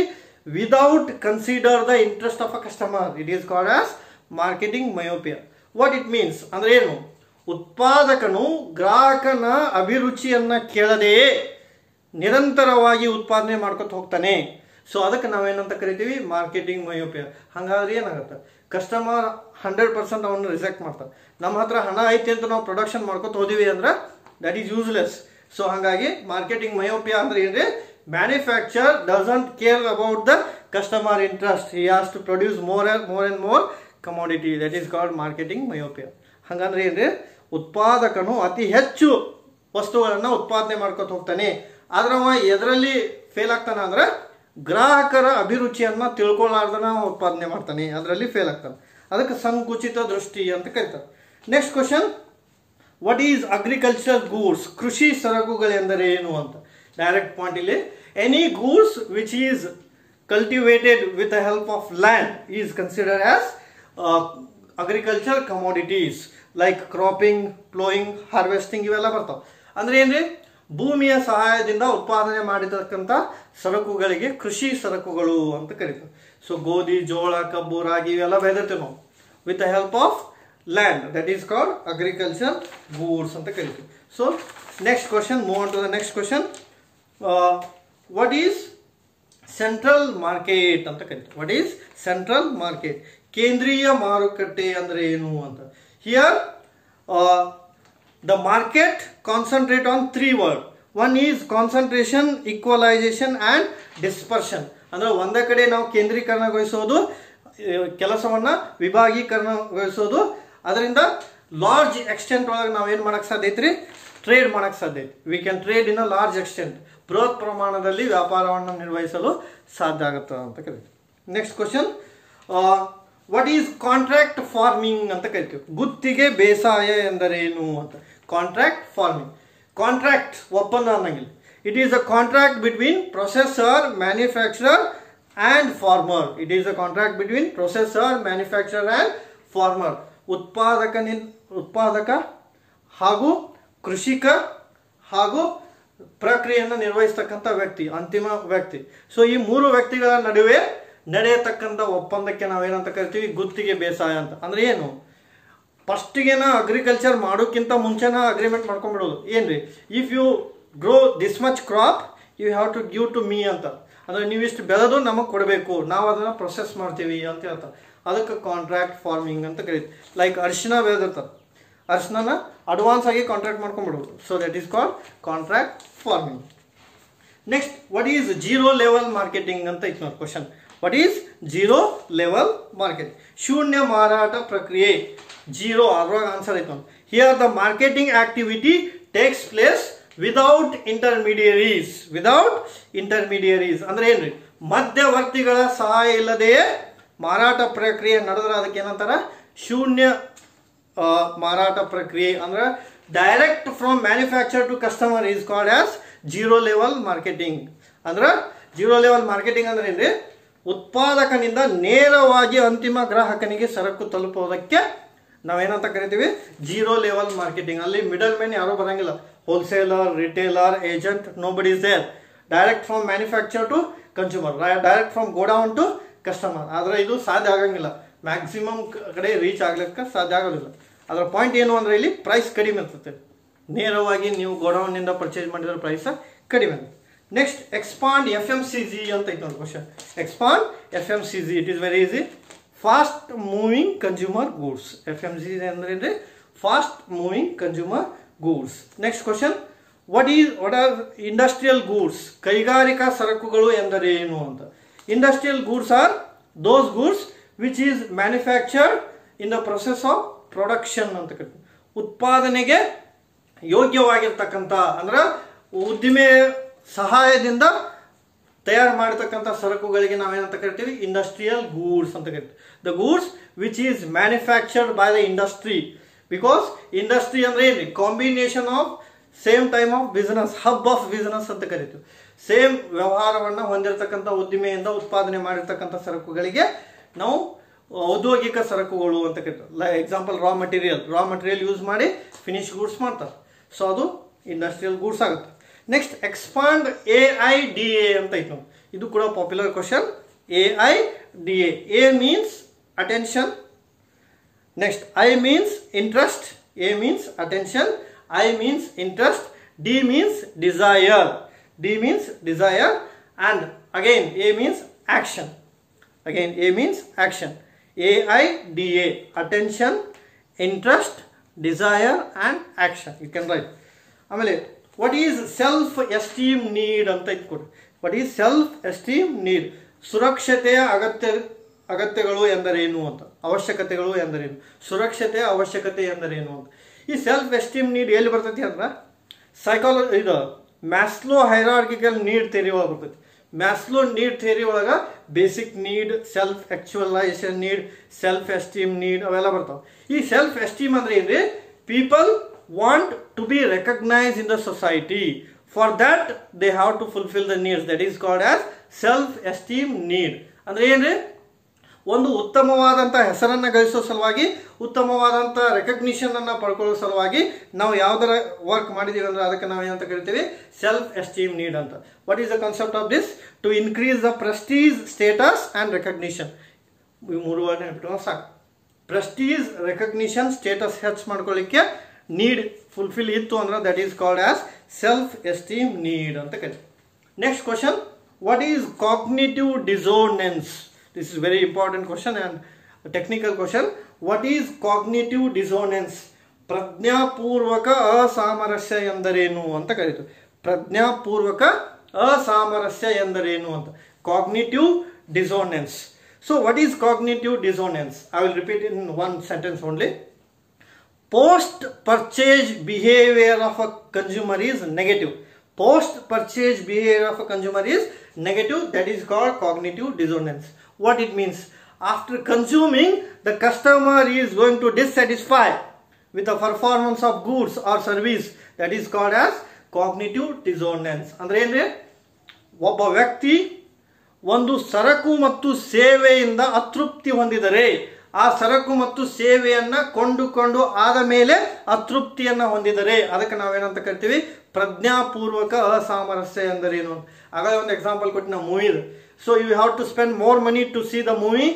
without consider the interest of a customer. It is called as marketing myopia. What it means ಅಂದ್ರೆ ಏನು? ಉತ್ಪಾದಕನು ಗ್ರಾಹಕನ ಅಭಿರುಚಿಯನ್ನ ಕೇಳದೆಯೇ ನಿರಂತರವಾಗಿ ಉತ್ಪಾದನೆ ಮಾಡ್ಕೊತ ಹೋಗ್ತಾನೆ. ಸೊ ಅದಕ್ಕೆ ನಾವೇನಂತ ಕರಿತೀವಿ? Marketing myopia. ಹಾಗಾದ್ರೆ ಏನಾಗುತ್ತೆ, ಕಸ್ಟಮರ್ 100% ಅವನ್ನ ರಿಜೆಕ್ಟ್ ಮಾಡ್ತಾರೆ. ನಮ್ಮ ಹತ್ರ ಹಣ ಐತಿ ಅಂತ ನಾವು ಪ್ರೊಡಕ್ಷನ್ ಮಾಡ್ಕೊತ ಹೋದಿವಿ ಅಂದ್ರೆ ದಟ್ ಈಸ್ ಯೂಸ್ಲೆಸ್. ಸೊ ಹಾಗಾಗಿ ಮಾರ್ಕೆಟಿಂಗ್ ಮಯೋಪಿಯಾ ಅಂದ್ರೆ ಏನ್ರಿ? Manufacture doesn't care about the customer interest. He has to produce more and more commodity. That is called marketing myopia. ಹಾಗಂದ್ರೆ ಏನ್ರಿ, ಉತ್ಪಾದಕನು ಅತಿ ಹೆಚ್ಚು ವಸ್ತುಗಳನ್ನು ಉತ್ಪಾದನೆ ಮಾಡ್ಕೊತ ಹೋಗ್ತಾನೆ. ಆದ್ರೆ ಅವ ಎದರಲ್ಲಿ ಫೇಲ್ ಆಗ್ತಾನೆ ಅಂದ್ರೆ ಗ್ರಾಹಕರ ಅಭಿರುಚಿಯನ್ನ ತಿಳ್ಕೊಳ್ಳಾರ್ದನ ಉತ್ಪಾದನೆ ಮಾಡ್ತಾನೆ, ಅದರಲ್ಲಿ ಫೇಲ್ ಆಗ್ತಾನೆ. ಅದಕ್ಕೆ ಸಂಕುಚಿತ ದೃಷ್ಟಿ ಅಂತ ಕರೀತಾರೆ. Next question, what is agriculture goods? ಕೃಷಿ ಸರಕುಗಳೆಂದರೆ ಏನು ಅಂತ. ಡೈರೆಕ್ಟ್ ಪಾಯಿಂಟ್ ಇಲ್ಲಿ, any goods which is cultivated with the help of land is considered as agricultural commodities. Like cropping, ploughing, harvesting ಇವೆಲ್ಲ ಬರ್ತಾವೆ. ಅಂದ್ರೆ ಏನ್ರಿ, ಭೂಮಿಯ ಸಹಾಯದಿಂದ ಉತ್ಪಾದನೆ ಮಾಡಿರ್ತಕ್ಕಂಥ ಸರಕುಗಳಿಗೆ ಕೃಷಿ ಸರಕುಗಳು ಅಂತ ಕರೀತಾರೆ. ಸೊ ಗೋಧಿ, ಜೋಳ, ಕಬ್ಬು, ರಾಗಿ ಇವೆಲ್ಲ ಬೆಳೆದಿರ್ತೀವಿ ನಾವು with the help of land, that is called agriculture goods ಅಂತ ಕರಿತೀವಿ. So next question, move on to the next question. What is central market ಅಂತ ಕರಿತೀವಿ. What is central market? ಕೇಂದ್ರೀಯ ಮಾರುಕಟ್ಟೆ ಅಂದ್ರೆ ಏನು ಅಂತ. Here the market concentrate on three words. One is concentration, equalization and dispersion. ಅಂದ್ರೆ ಒಂದೇ ಕಡೆ ನಾವು ಕೇಂದ್ರೀಕರಣಗೊಳಿಸೋದು, ಕೆಲಸವನ್ನ ವಿಭಾಗೀಕರಣಗೊಳಿಸೋದು, ಅದರಿಂದ ಲಾರ್ಜ್ ಎಕ್ಸ್ಟೆಂಟ್ ಒಳಗೆ ನಾವು ಏನು ಮಾಡಕ್ಕೆ ಸಾಧ್ಯ ಐತ್ರಿ, ಟ್ರೇಡ್ ಮಾಡಕ್ಕೆ ಸಾಧ್ಯ ಐತಿ. We can trade in a large extent, ಬೃಹತ್ ಪ್ರಮಾಣದಲ್ಲಿ ವ್ಯಾಪಾರವನ್ನು ನಿರ್ವಹಿಸಲು ಸಾಧ್ಯ ಆಗುತ್ತೆ ಅಂತ ಕರಿತೀವಿ. Next question, what is contract farming ಅಂತ ಕರಿತೀವಿ. ಗುತ್ತಿಗೆ ಬೇಸಾಯ ಎಂದರೇನು ಅಂತ. ಕಾಂಟ್ರಾಕ್ಟ್ ಫಾರ್ಮಿಂಗ್, ಕಾಂಟ್ರಾಕ್ಟ್ ಒಪ್ಪಂದ ಅನ್ನಂಗಿಲ್ಲ. It is a contract between processor, manufacturer and farmer. It is a contract between processor, manufacturer and farmer. ಉತ್ಪಾದಕ ಹಾಗೂ ಕೃಷಿಕ ಹಾಗೂ ಪ್ರಕ್ರಿಯೆಯನ್ನು ನಿರ್ವಹಿಸ್ತಕ್ಕಂಥ ವ್ಯಕ್ತಿ, ಅಂತಿಮ ವ್ಯಕ್ತಿ. ಸೊ ಈ ಮೂರು ವ್ಯಕ್ತಿಗಳ ನಡುವೆ ನಡೆಯತಕ್ಕಂಥ ಒಪ್ಪಂದಕ್ಕೆ ನಾವೇನಂತ ಕರಿತೀವಿ, ಗುತ್ತಿಗೆ ಬೇಸಾಯ ಅಂತ. ಅಂದ್ರೆ ಏನು, ಫಸ್ಟಿಗೆನ ಅಗ್ರಿಕಲ್ಚರ್ ಮಾಡೋಕ್ಕಿಂತ ಮುಂಚೆನ ಅಗ್ರಿಮೆಂಟ್ ಮಾಡ್ಕೊಂಡ್ಬಿಡೋದು. ಏನ್ರಿ, if you grow this much crop you have to give to me ಅಂತ. ಅಂದ್ರೆ ನೀವು ಇಷ್ಟು ಬೆಳೆದು ನಮಗೆ ಕೊಡಬೇಕು, ನಾವು ಅದನ್ನು ಪ್ರೊಸೆಸ್ ಮಾಡ್ತೀವಿ ಅಂತ ಹೇಳ್ತಾರೆ. ಅದಕ್ಕೆ ಕಾಂಟ್ರಾಕ್ಟ್ ಫಾರ್ಮಿಂಗ್ ಅಂತ ಕರೀತೀವಿ. ಲೈಕ್ ಅರಿಶಿನ ಬೆಳೆದಿರ್ತಾರೆ, ಅರಿಶಿನ ಅಡ್ವಾನ್ಸ್ ಆಗಿ ಕಾಂಟ್ರಾಕ್ಟ್ ಮಾಡ್ಕೊಂಡ್ಬಿಡೋದು. So that is called contract farming. Next, what is zero level marketing ಅಂತ ಇತ್ತು ನೋಡಿ question. What is zero level market? ಶೂನ್ಯ ಮಾರಾಟ ಪ್ರಕ್ರಿಯೆ. ಜೀರೋ ಅದ್ರಾಗ ಆನ್ಸರ್ ಐತೆ ನೋಡಿ. Here the marketing activity takes place without intermediaries. Without intermediaries ಅಂದ್ರೆ ಏನ್ರಿ, ಮಧ್ಯವರ್ತಿಗಳ ಸಹಾಯ ಇಲ್ಲದೆಯೇ ಮಾರಾಟ ಪ್ರಕ್ರಿಯೆ ನಡೆದ್ರೆ ಅದಕ್ಕೆ ಏನಂತಾರ, ಶೂನ್ಯ ಮಾರಾಟ ಪ್ರಕ್ರಿಯೆ. ಅಂದ್ರೆ direct from manufacture to customer is called as zero level marketing. ಅಂದ್ರೆ ಜೀರೋ ಲೆವೆಲ್ ಮಾರ್ಕೆಟಿಂಗ್ ಅಂದ್ರೆ ಏನ್ರಿ, ಉತ್ಪಾದಕನಿಂದ ನೇರವಾಗಿ ಅಂತಿಮ ಗ್ರಾಹಕನಿಗೆ ಸರಕು ತಲುಪೋದಕ್ಕೆ ನಾವೇನಂತ ಕರಿತೀವಿ, ಜೀರೋ ಲೆವೆಲ್ ಮಾರ್ಕೆಟಿಂಗ್. ಅಲ್ಲಿ ಮಿಡಲ್ ಮ್ಯಾನ್ ಯಾರೂ ಬರಂಗಿಲ್ಲ, wholesaler, retailer, agent, nobody is there. Direct from manufacture to consumer, direct from godown to customer. ಆದರೆ ಇದು ಸಾಧ್ಯ ಆಗಂಗಿಲ್ಲ, ಮ್ಯಾಕ್ಸಿಮಮ್ ಕಡೆ ರೀಚ್ ಆಗ್ಲಿಕ್ಕೆ ಸಾಧ್ಯ ಆಗೋದಿಲ್ಲ. ಅದರ ಪಾಯಿಂಟ್ ಏನು ಅಂದರೆ ಇಲ್ಲಿ ಪ್ರೈಸ್ ಕಡಿಮೆ ಇರ್ತದೆ. ನೇರವಾಗಿ ನೀವು ಗೋಡೌನ್ನಿಂದ ಪರ್ಚೇಸ್ ಮಾಡಿದ್ರೆ ಪ್ರೈಸ್ ಕಡಿಮೆ. ನೆಕ್ಸ್ಟ್, ಎಕ್ಸ್ಪಾಂಡ್ FMCG ಅಂತ ಐತೆ ಒಂದು question. Expand FMCG, it is very easy. Fast moving consumer goods. FMCG ಅಂದ್ರೆ fast moving consumer goods. Next question, what R industrial goods? ಕೈಗಾರಿಕಾ ಸರಕುಗಳು ಎಂದರೇನು ಅಂತ. Industrial goods are those goods which is manufactured in the process of production ಅಂತ ಕರಿತೀವಿ. ಉತ್ಪಾದನೆಗೆ ಯೋಗ್ಯವಾಗಿರ್ತಕ್ಕಂಥ ಅಂದ್ರೆ ಉದ್ದಿಮೆ ಸಹಾಯದಿಂದ ತಯಾರು ಮಾಡತಕ್ಕಂಥ ಸರಕುಗಳಿಗೆ ನಾವೇನಂತ ಕರಿತೀವಿ, ಇಂಡಸ್ಟ್ರಿಯಲ್ ಗೂಡ್ಸ್ ಅಂತ ಕರಿತೀವಿ. The goods which is manufactured by the industry. Because industry ಅಂದ್ರೆ ಏನ್ರಿ, combination of same time of business, hub of business ಅಂತ ಕರಿತೀವಿ. ಸೇಮ್ ವ್ಯವಹಾರವನ್ನು ಹೊಂದಿರತಕ್ಕಂಥ ಉದ್ದಿಮೆಯಿಂದ ಉತ್ಪಾದನೆ ಮಾಡಿರ್ತಕ್ಕಂಥ ಸರಕುಗಳಿಗೆ ನಾವು ಔದ್ಯೋಗಿಕ ಸರಕುಗಳು ಅಂತ ಕರಿತೀವಿ. ಎಕ್ಸಾಂಪಲ್ ರಾ ಮಟೀರಿಯಲ್ ಯೂಸ್ ಮಾಡಿ ಫಿನಿಶ್ ಗೂಡ್ಸ್ ಮಾಡ್ತಾರೆ. ಸೊ ಅದು ಇಂಡಸ್ಟ್ರಿಯಲ್ ಗೂಡ್ಸ್ ಆಗುತ್ತೆ. ನೆಕ್ಸ್ಟ್, ಎಕ್ಸ್ಪಾಂಡ್ AIDA ಅಂತ ಇತ್ತು. ಇದು ಕೂಡ popular question. AIDA. A means attention. Next, I means interest. A means attention. I means interest. D means desire. D means desire. And again A means action. Again A means action. AIDA. Attention, interest, desire and action. You can write. ಆಮೇಲೆ what is self esteem need ಅಂತ ಇಟ್ಕೊಡ್ರಿ. What is self esteem need? ಸುರಕ್ಷತೆಯ ಅಗತ್ಯಗಳು ಎಂದರೇನು ಅಂತ. ಅವಶ್ಯಕತೆಗಳು ಎಂದರೇನು? ಸುರಕ್ಷತೆಯ ಅವಶ್ಯಕತೆ ಎಂದರೇನು ಅಂತ. ಈ ಸೆಲ್ಫ್ ಎಸ್ಟೀಮ್ ನೀಡ್ ಎಲ್ಲಿ ಬರ್ತೈತಿ ಅಂದ್ರೆ ಸೈಕಾಲಜಿ, ಇದು ಮ್ಯಾಸ್ಲೋ ಹೈರಾರ್ಕಿಕಲ್ ನೀಡ್ ಥಿಯರಿ ಒಳಗೆ ಬರ್ತೈತಿ. ಮ್ಯಾಸ್ಲೋ ನೀಡ್ ಥಿಯರಿ ಒಳಗೆ basic need, self actualisation need, self esteem need ಅವೆಲ್ಲ ಬರ್ತಾವೆ. ಈ ಸೆಲ್ಫ್ ಎಸ್ಟೀಮ್ ಅಂದ್ರೆ ಏನ್ರಿ? People want to be recognized in the society. For that they have to fulfill the needs. That is called as self esteem need. ಅಂದ್ರೆ ಏನ್ರಿ? ಒಂದು ಉತ್ತಮವಾದಂಥ ಹೆಸರನ್ನು ಗಳಿಸೋ ಸಲುವಾಗಿ, ಉತ್ತಮವಾದಂಥ ರೆಕಗ್ನಿಷನನ್ನು ಪಡ್ಕೊಳ್ಳೋ ಸಲುವಾಗಿ ನಾವು ಯಾವುದರ ವರ್ಕ್ ಮಾಡಿದ್ದೀವಿ ಅಂದರೆ ಅದಕ್ಕೆ ನಾವು ಏನಂತ ಕರಿತೀವಿ, ಸೆಲ್ಫ್ ಎಸ್ಟೀಮ್ ನೀಡ್ ಅಂತ. What is the concept of this? To increase the prestige, status and recognition. ಈ 3 ವರ್ಡ್ ನೆನಪಿಟ್ಕೊಂಡು ಸಾಕು. ಪ್ರೆಸ್ಟೀಜ್, ರೆಕಗ್ನಿಷನ್, ಸ್ಟೇಟಸ್ ಹೆಚ್ಚು ಮಾಡ್ಕೊಳ್ಳಿಕ್ಕೆ ನೀಡ್ ಫುಲ್ಫಿಲ್ ಇತ್ತು ಅಂದ್ರೆ that is called as self esteem need ಅಂತ ಕರಿತೀವಿ. Next question, what is cognitive dissonance? This is very important question and a technical question. What is cognitive dissonance? ಪ್ರಜ್ಞಾಪೂರ್ವಕ ಅಸಾಮರಸ್ಯ ಎಂದರೇನು ಅಂತ ಕರೀತೀವಿ. ಪ್ರಜ್ಞಾಪೂರ್ವಕ ಅಸಾಮರಸ್ಯ ಎಂದರೇನು ಅಂತ, cognitive dissonance. So what is cognitive dissonance? I will repeat in one sentence only. Post purchase behavior of a consumer is negative. Post purchase behavior of a consumer is negative. That is called cognitive dissonance. What it means? After consuming, the customer is going to dissatisfy with the performance of goods or service. That is called as cognitive dissonance. ಅಂದ್ರೆ ಏನ್ರಿ, ಒಬ್ಬ ವ್ಯಕ್ತಿ ಒಂದು ಸರಕು ಮತ್ತು ಸೇವೆಯಿಂದ ಅತೃಪ್ತಿ ಹೊಂದಿದರೆ, ಆ ಸರಕು ಮತ್ತು ಸೇವೆಯನ್ನ ಕೊಂಡುಕೊಂಡು ಆದ ಮೇಲೆ ಅತೃಪ್ತಿಯನ್ನ ಹೊಂದಿದರೆ ಅದಕ್ಕೆ ನಾವೇನಂತ ಕರಿತೀವಿ, ಪ್ರಜ್ಞಾಪೂರ್ವಕ ಅಸಾಮರಸ್ಯ ಎಂದರೇನು. ಆಗಲೇ ಒಂದು ಎಕ್ಸಾಂಪಲ್ ಕೊಟ್ಟು ನಾವು ಮೂವಿದು. So you have to spend more money to see the movie.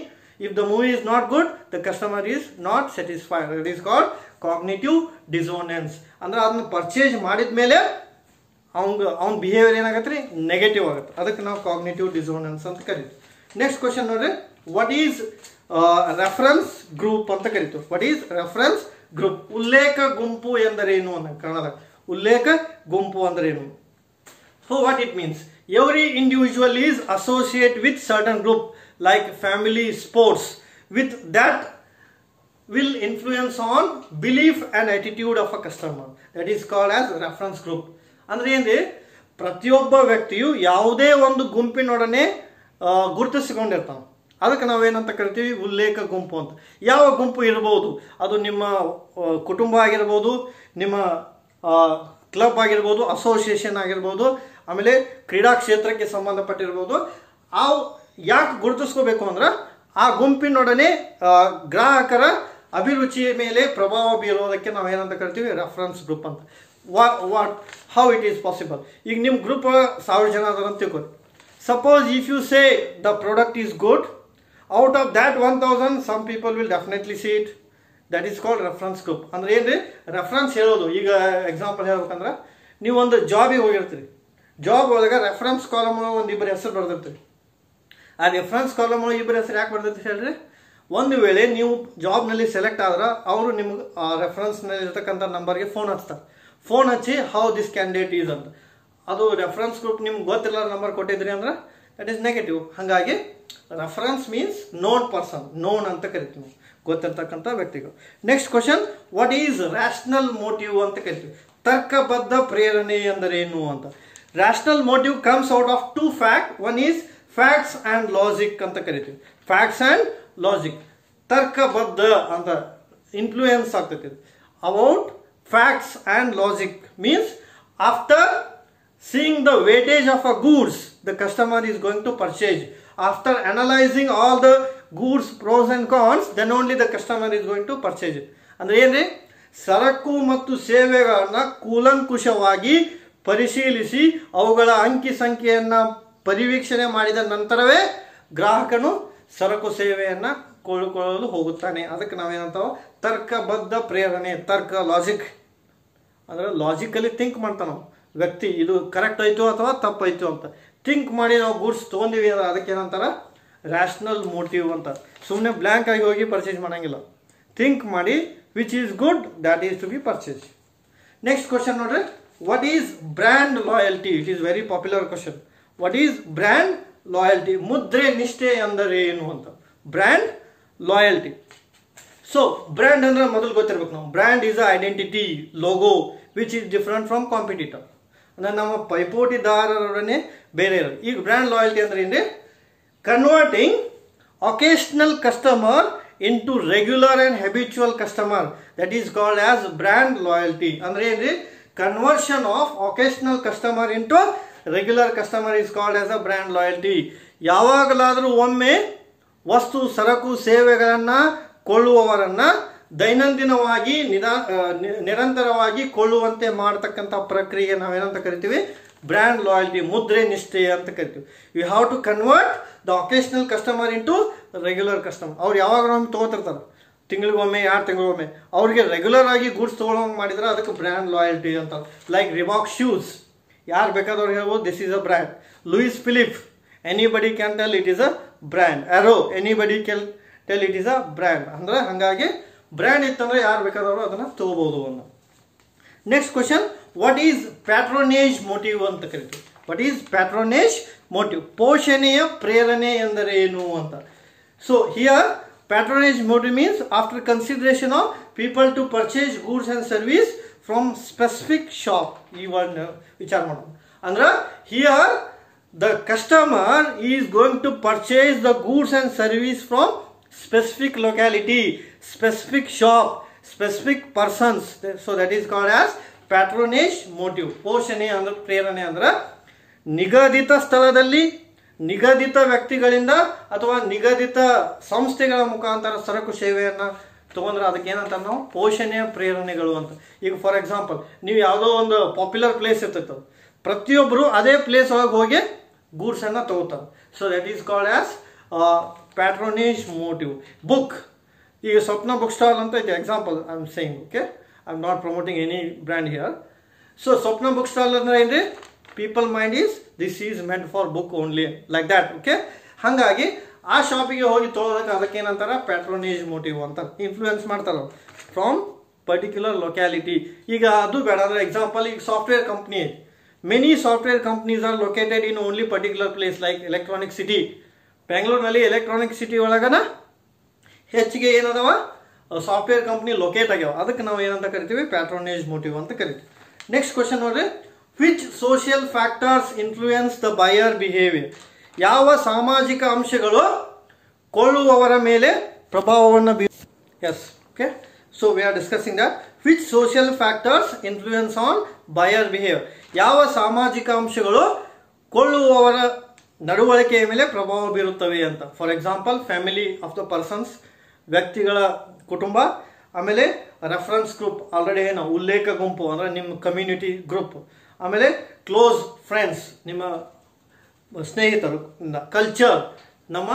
If the movie is not good, the customer is not satisfied. It is called cognitive dissonance. ಅಂದ್ರೆ ಅದನ್ನ ಪರ್ಚೇಸ್ ಮಾಡಿದ ಮೇಲೆ ಅವ್ನ ಬಿಹೇವಿಯರ್ ಏನಾಗತ್ತೆ ರೀ, ನೆಗೆಟಿವ್ ಆಗುತ್ತೆ. ಅದಕ್ಕೆ ನಾವು ಕಾಗ್ನಿಟಿವ್ ಡಿಸೋನೆನ್ಸ್ ಅಂತ ಕರಿತೀವಿ. ನೆಕ್ಸ್ಟ್ ಕ್ವಶನ್ ನೋಡ್ರಿ, ವಾಟ್ ಈಸ್ ರೆಫರೆನ್ಸ್ ಗ್ರೂಪ್ ಅಂತ ಕರಿತೀವಿ. What is reference group? ಉಲ್ಲೇಖ ಗುಂಪು ಎಂದರೇನು ಅಂತ ಕನ್ನಡ. ಉಲ್ಲೇಖ ಗುಂಪು ಅಂದ್ರೇನು? So what it means, every individual is associate with certain group like family, sports, with that will influence on belief and attitude of a customer. That is called as reference group. ಅಂದ್ರೆ ಏನ್ರಿ, ಪ್ರತಿಯೊಬ್ಬ ವ್ಯಕ್ತಿಯು ಯಾವುದೇ ಒಂದು ಗುಂಪಿನೊಡನೆ ಗುರುತಿಸಿಕೊಂಡಿರ್ತಾನೆ. ಅದಕ್ಕೆ ನಾವೇನಂತ ಕರಿತೀವಿ, ಉಲ್ಲೇಖ ಗುಂಪು ಅಂತ. ಯಾವ ಗುಂಪು ಇರ್ಬೋದು, ಅದು ನಿಮ್ಮ ಕುಟುಂಬ ಆಗಿರ್ಬೋದು, ನಿಮ್ಮ ಕ್ಲಬ್ ಆಗಿರ್ಬೋದು, ಅಸೋಸಿಯೇಷನ್ ಆಗಿರ್ಬೋದು, ಆಮೇಲೆ ಕ್ರೀಡಾ ಕ್ಷೇತ್ರಕ್ಕೆ ಸಂಬಂಧಪಟ್ಟಿರ್ಬೋದು. ಆ ಯಾಕೆ ಗುರುತಿಸ್ಕೋಬೇಕು ಅಂದ್ರೆ ಆ ಗುಂಪಿನೊಡನೆ ಗ್ರಾಹಕರ ಅಭಿರುಚಿಯ ಮೇಲೆ ಪ್ರಭಾವ ಬೀರೋದಕ್ಕೆ ನಾವೇನಂತ ಕರಿತೀವಿ, ರೆಫರೆನ್ಸ್ ಗ್ರೂಪ್ ಅಂತ. How it is possible? ಈಗ ನಿಮ್ಮ ಗ್ರೂಪ್ 1000 ಜನ ಅದಾರ ಅಂತ ತಿಳ್ಕೊಳ್ಳಿ. Suppose if you say the product is good, out of that 1000 some people will definitely see it. That is called reference group. ಅಂದ್ರೆ ಏನ್ರಿ, ರೆಫರೆನ್ಸ್ ಹೇಳೋದು. ಈಗ ಎಕ್ಸಾಂಪಲ್ ಹೇಳ್ಬೇಕಂದ್ರೆ, ನೀವು ಒಂದು ಜಾಬಿಗೆ ಹೋಗಿರ್ತೀರಿ. ಜಾಬ್ ಒಳಗೆ ರೆಫರೆನ್ಸ್ ಕಾಲಮ್ ಒಂದು ಇಬ್ಬರು ಹೆಸರು ಬರ್ದಿರ್ತೀರಿ. ಆ ರೆಫರೆನ್ಸ್ ಕಾಲಮ್ ಇಬ್ಬರು ಹೆಸರು ಯಾಕೆ ಬರ್ದಿರ್ತೀರಿ ಹೇಳ್ರಿ? ಒಂದು ವೇಳೆ ನೀವು ಜಾಬ್ನಲ್ಲಿ ಸೆಲೆಕ್ಟ್ ಆದ್ರೆ ಅವರು ನಿಮ್ಗೆ ಆ ರೆಫರೆನ್ಸ್ನಲ್ಲಿ ಇರ್ತಕ್ಕಂಥ ನಂಬರ್ಗೆ ಫೋನ್ ಹಚ್ತಾರೆ. ಫೋನ್ ಹಚ್ಚಿ ಹೌ ದಿಸ್ ಕ್ಯಾಂಡಿಡೇಟ್ ಈಸ್ ಅಂತ. ಅದು ರೆಫರೆನ್ಸ್ ಗ್ರೂಪ್ ನಿಮ್ಗೆ ಗೊತ್ತಿಲ್ಲ ನಂಬರ್ ಕೊಟ್ಟಿದ್ರಿ ಅಂದ್ರೆ ದಟ್ ಈಸ್ ನೆಗೆಟಿವ್. ಹಾಗಾಗಿ reference means known person, known ಅಂತ ಕರಿತೀವಿ, ಗೊತ್ತಿರ್ತಕ್ಕಂಥ ವ್ಯಕ್ತಿಗಳು. Next question, what is rational motive ಅಂತ ಕರಿತೀವಿ. ತರ್ಕಬದ್ಧ ಪ್ರೇರಣೆ ಎಂದರೇನು ಅಂತ. Rational motive comes out of 2 fact. One is facts and logic ಅಂತ ಕರಿತೀವಿ. Facts and logic. ತರ್ಕಬದ್ಧ ಅಂತ ಇನ್ಫ್ಲೂಯೆನ್ಸ್ ಆಗ್ತೈತಿ. About facts and logic means after seeing the weightage of a goods the customer is going to purchase. After analyzing all the goods pros and cons, then only the customer is going to purchase it. ಅಂದ್ರೆ ಏನ್ರಿ, ಸರಕು ಮತ್ತು ಸೇವೆಗಳನ್ನ ಕೂಲಂಕುಷವಾಗಿ ಪರಿಶೀಲಿಸಿ ಅವುಗಳ ಅಂಕಿ ಸಂಖ್ಯೆಯನ್ನ ಪರಿವೀಕ್ಷಣೆ ಮಾಡಿದ ನಂತರವೇ ಗ್ರಾಹಕನು ಸರಕು ಸೇವೆಯನ್ನ ಕೊಳ್ಳಲು ಹೋಗುತ್ತಾನೆ. ಅದಕ್ಕೆ ನಾವೇನಂತಾವ, ತರ್ಕಬದ್ಧ ಪ್ರೇರಣೆ. ತರ್ಕ, ಲಾಜಿಕ್ ಅಂದ್ರೆ ಲಾಜಿಕಲಿ ಥಿಂಕ್ ಮಾಡ್ತಾನ ವ್ಯಕ್ತಿ, ಇದು ಕರೆಕ್ಟ್ ಆಯ್ತು ಅಥವಾ ತಪ್ಪಾಯ್ತು ಅಂತ ಥಿಂಕ್ ಮಾಡಿ ನಾವು ಗೂಡ್ಸ್ ತೊಗೊಂಡಿವಿ ಅಂದ್ರೆ ಅದಕ್ಕೆ ಏನಂತಾರ, ರ್ಯಾಷನಲ್ ಮೋಟಿವ್ ಅಂತ. ಸುಮ್ಮನೆ ಬ್ಲ್ಯಾಂಕ್ ಆಗಿ ಹೋಗಿ ಪರ್ಚೇಸ್ ಮಾಡಂಗಿಲ್ಲ. ಥಿಂಕ್ ಮಾಡಿ which is good, that is to be purchase. Next question ನೋಡ್ರಿ, what is brand loyalty? It is very popular question. What is brand loyalty? ಮುದ್ರೆ ನಿಷ್ಠೆ ಅಂದರೆ ಏನು ಅಂತ. Brand loyalty. ಸೊ ಬ್ರ್ಯಾಂಡ್ ಅಂದ್ರೆ ಮೊದಲು ಗೊತ್ತಿರ್ಬೇಕು ನಾವು. Brand is a identity, logo which is different from competitor. ಅಂದ್ರೆ ನಮ್ಮ ಪೈಪೋಟಿದಾರರೊಡನೆ ಬೇರೆ ಇರೋದು. ಈಗ ಬ್ರ್ಯಾಂಡ್ ಲಾಯಲ್ಟಿ ಅಂದ್ರೆ ಏನ್ರಿ, converting occasional customer into regular and habitual customer, that is called as brand loyalty. ಅಂದ್ರೆ ಏನ್ರಿ, conversion of occasional customer into regular customer is called as a brand loyalty. ಯಾವಾಗಲಾದರೂ ಒಮ್ಮೆ ವಸ್ತು ಸರಕು ಸೇವೆಗಳನ್ನು ಕೊಳ್ಳುವವರನ್ನ ದೈನಂದಿನವಾಗಿ ನಿರಂತರವಾಗಿ ಕೊಳ್ಳುವಂತೆ ಮಾಡತಕ್ಕಂಥ ಪ್ರಕ್ರಿಯೆ ನಾವೇನಂತ ಕರಿತೀವಿ, ಬ್ರ್ಯಾಂಡ್ ಲಾಯಲ್ಟಿ, ಮುದ್ರೆ ನಿಷ್ಠೆ ಅಂತ ಕರಿತೀವಿ. You have to convert the occasional customer into regular customer. ಅವ್ರು ಯಾವಾಗ ನಮ್ಗೆ ತೊಗೋತಿರ್ತಾರೆ, ತಿಂಗಳಿಗೊಮ್ಮೆ 2 ತಿಂಗಳಿಗೊಮ್ಮೆ, ಅವ್ರಿಗೆ ರೆಗ್ಯುಲರ್ ಆಗಿ ಗೂಡ್ಸ್ ತೊಗೊಳಂಗೆ ಮಾಡಿದ್ರೆ ಅದಕ್ಕೆ ಬ್ರ್ಯಾಂಡ್ ಲಾಯಲ್ಟಿ ಅಂತ. ಲೈಕ್ ರಿಬಾಕ್ ಶೂಸ್, ಯಾರು ಬೇಕಾದವ್ರು ಹೇಳ್ಬೋದು this is a brand. Louis Philippe, anybody can tell it is a brand. Arrow, anybody can tell it is a brand. ಅಂದ್ರೆ ಹಾಗಾಗಿ ಬ್ರ್ಯಾಂಡ್ ಇತ್ತಂದ್ರೆ ಯಾರು ಬೇಕಾದವರು ಅದನ್ನು ತಗೋಬಹುದು ಅನ್ನೋ. Next question, what is patronage motive ಅಂತ ಕರಿತೀವಿ. What is patronage motive? ಪೋಷಣೆಯ ಪ್ರೇರಣೆ ಎಂದರೆ ಏನು ಅಂತ. So here patronage motive means after consideration of people to purchase goods and service from specific shop. Even ವಿಚಾರ ಮಾಡೋಣ ಅಂದ್ರೆ here the customer is going to purchase the goods and service from specific locality, specific shop, specific persons. So that is called as patronage motive. ಪೋಷಣೆ ಅಂದ್ರೆ ಪ್ರೇರಣೆ ಅಂದ್ರೆ ನಿಗದಿತ ಸ್ಥಳದಲ್ಲಿ ನಿಗದಿತ ವ್ಯಕ್ತಿಗಳಿಂದ ಅಥವಾ ನಿಗದಿತ ಸಂಸ್ಥೆಗಳ ಮುಖಾಂತರ ಸರಕು ಸೇವೆಯನ್ನು ತೊಗೊಂಡ್ರೆ ಅದಕ್ಕೆ ಏನಂತ ನಾವು ಪೋಷಣೆಯ ಪ್ರೇರಣೆಗಳು ಅಂತ. ಈಗ ಫಾರ್ ಎಕ್ಸಾಂಪಲ್ ನೀವು ಯಾವುದೋ ಒಂದು ಪಾಪ್ಯುಲರ್ ಪ್ಲೇಸ್ ಇರ್ತೈತೆ, ಪ್ರತಿಯೊಬ್ಬರು ಅದೇ ಪ್ಲೇಸ್ ಒಳಗೆ ಹೋಗಿ ಗೂಡ್ಸನ್ನು ತಗೋತಾರೆ. So that is called as patronage motive. Book, ಈಗ ಸ್ವಪ್ನ ಬುಕ್ ಸ್ಟಾಲ್ ಅಂತ ಐತೆ example I am saying, okay, I am not promoting any brand here. So Swapna book stall ಅಂದ್ರೆ ಏನ್ರಿ, people mind is this is meant for book only, like that. Okay, ಹಾಗಾಗಿ ಆ ಶಾಪಿಗೆ ಹೋಗಿ ತೊಗೊಳಕ್ಕೆ ಅದಕ್ಕೆ ಏನಂತಾರೆ ಪ್ಯಾಟ್ರೋನೇಜ್ ಮೋಟಿವ್ ಅಂತ. ಇನ್ಫ್ಲೂಯೆನ್ಸ್ ಮಾಡ್ತಾರೆ ಫ್ರಮ್ ಪರ್ಟಿಕ್ಯುಲರ್ ಲೊಕ್ಯಾಲಿಟಿ. ಈಗ ಅದು ಬೇಡ ಅಂದ್ರೆ ಎಕ್ಸಾಂಪಲ್, ಈಗ ಸಾಫ್ಟ್ವೇರ್ ಕಂಪ್ನಿ ಐತಿ, many software companies are located in only particular place like electronic city. ಬೆಂಗಳೂರಿನಲ್ಲಿ ಎಲೆಕ್ಟ್ರಾನಿಕ್ ಸಿಟಿ ಒಳಗನ ಹೆಚ್ಚಿಗೆ ಏನದವ ಸಾಫ್ಟ್ವೇರ್ ಕಂಪ್ನಿ ಲೊಕೇಟ್ ಆಗ್ಯಾವ. ಅದಕ್ಕೆ ನಾವು ಏನಂತ ಕರಿತೀವಿ ಪ್ಯಾಟ್ರೋನೇಜ್ ಮೋಟಿವ್ ಅಂತ ಕರಿತೀವಿ. ನೆಕ್ಸ್ಟ್ ಕ್ವಶನ್ ನೋಡ್ರಿ, which social factors influence the buyer behaviour? ಯಾವ ಸಾಮಾಜಿಕ ಅಂಶಗಳು ಕೊಳ್ಳುವವರ ಮೇಲೆ ಪ್ರಭಾವವನ್ನು yes okay, so we are discussing that. Which social factors influence on buyer behaviour? ಯಾವ ಸಾಮಾಜಿಕ ಅಂಶಗಳು ಕೊಳ್ಳುವವರ ನಡವಳಿಕೆಯ ಮೇಲೆ ಪ್ರಭಾವ ಬೀರುತ್ತವೆ ಅಂತ. For example family of the persons, ವ್ಯಕ್ತಿಗಳ ಕುಟುಂಬ. ಆಮೇಲೆ ರೆಫರೆನ್ಸ್ ಗ್ರೂಪ್, ಆಲ್ರೆಡಿ ಏನು ಉಲ್ಲೇಖ ಗುಂಪು ಅಂದರೆ ನಿಮ್ಮ ಕಮ್ಯುನಿಟಿ ಗ್ರೂಪ್. ಆಮೇಲೆ ಕ್ಲೋಸ್ ಫ್ರೆಂಡ್ಸ್, ನಿಮ್ಮ ಸ್ನೇಹಿತರು. ಕಲ್ಚರ್, ನಮ್ಮ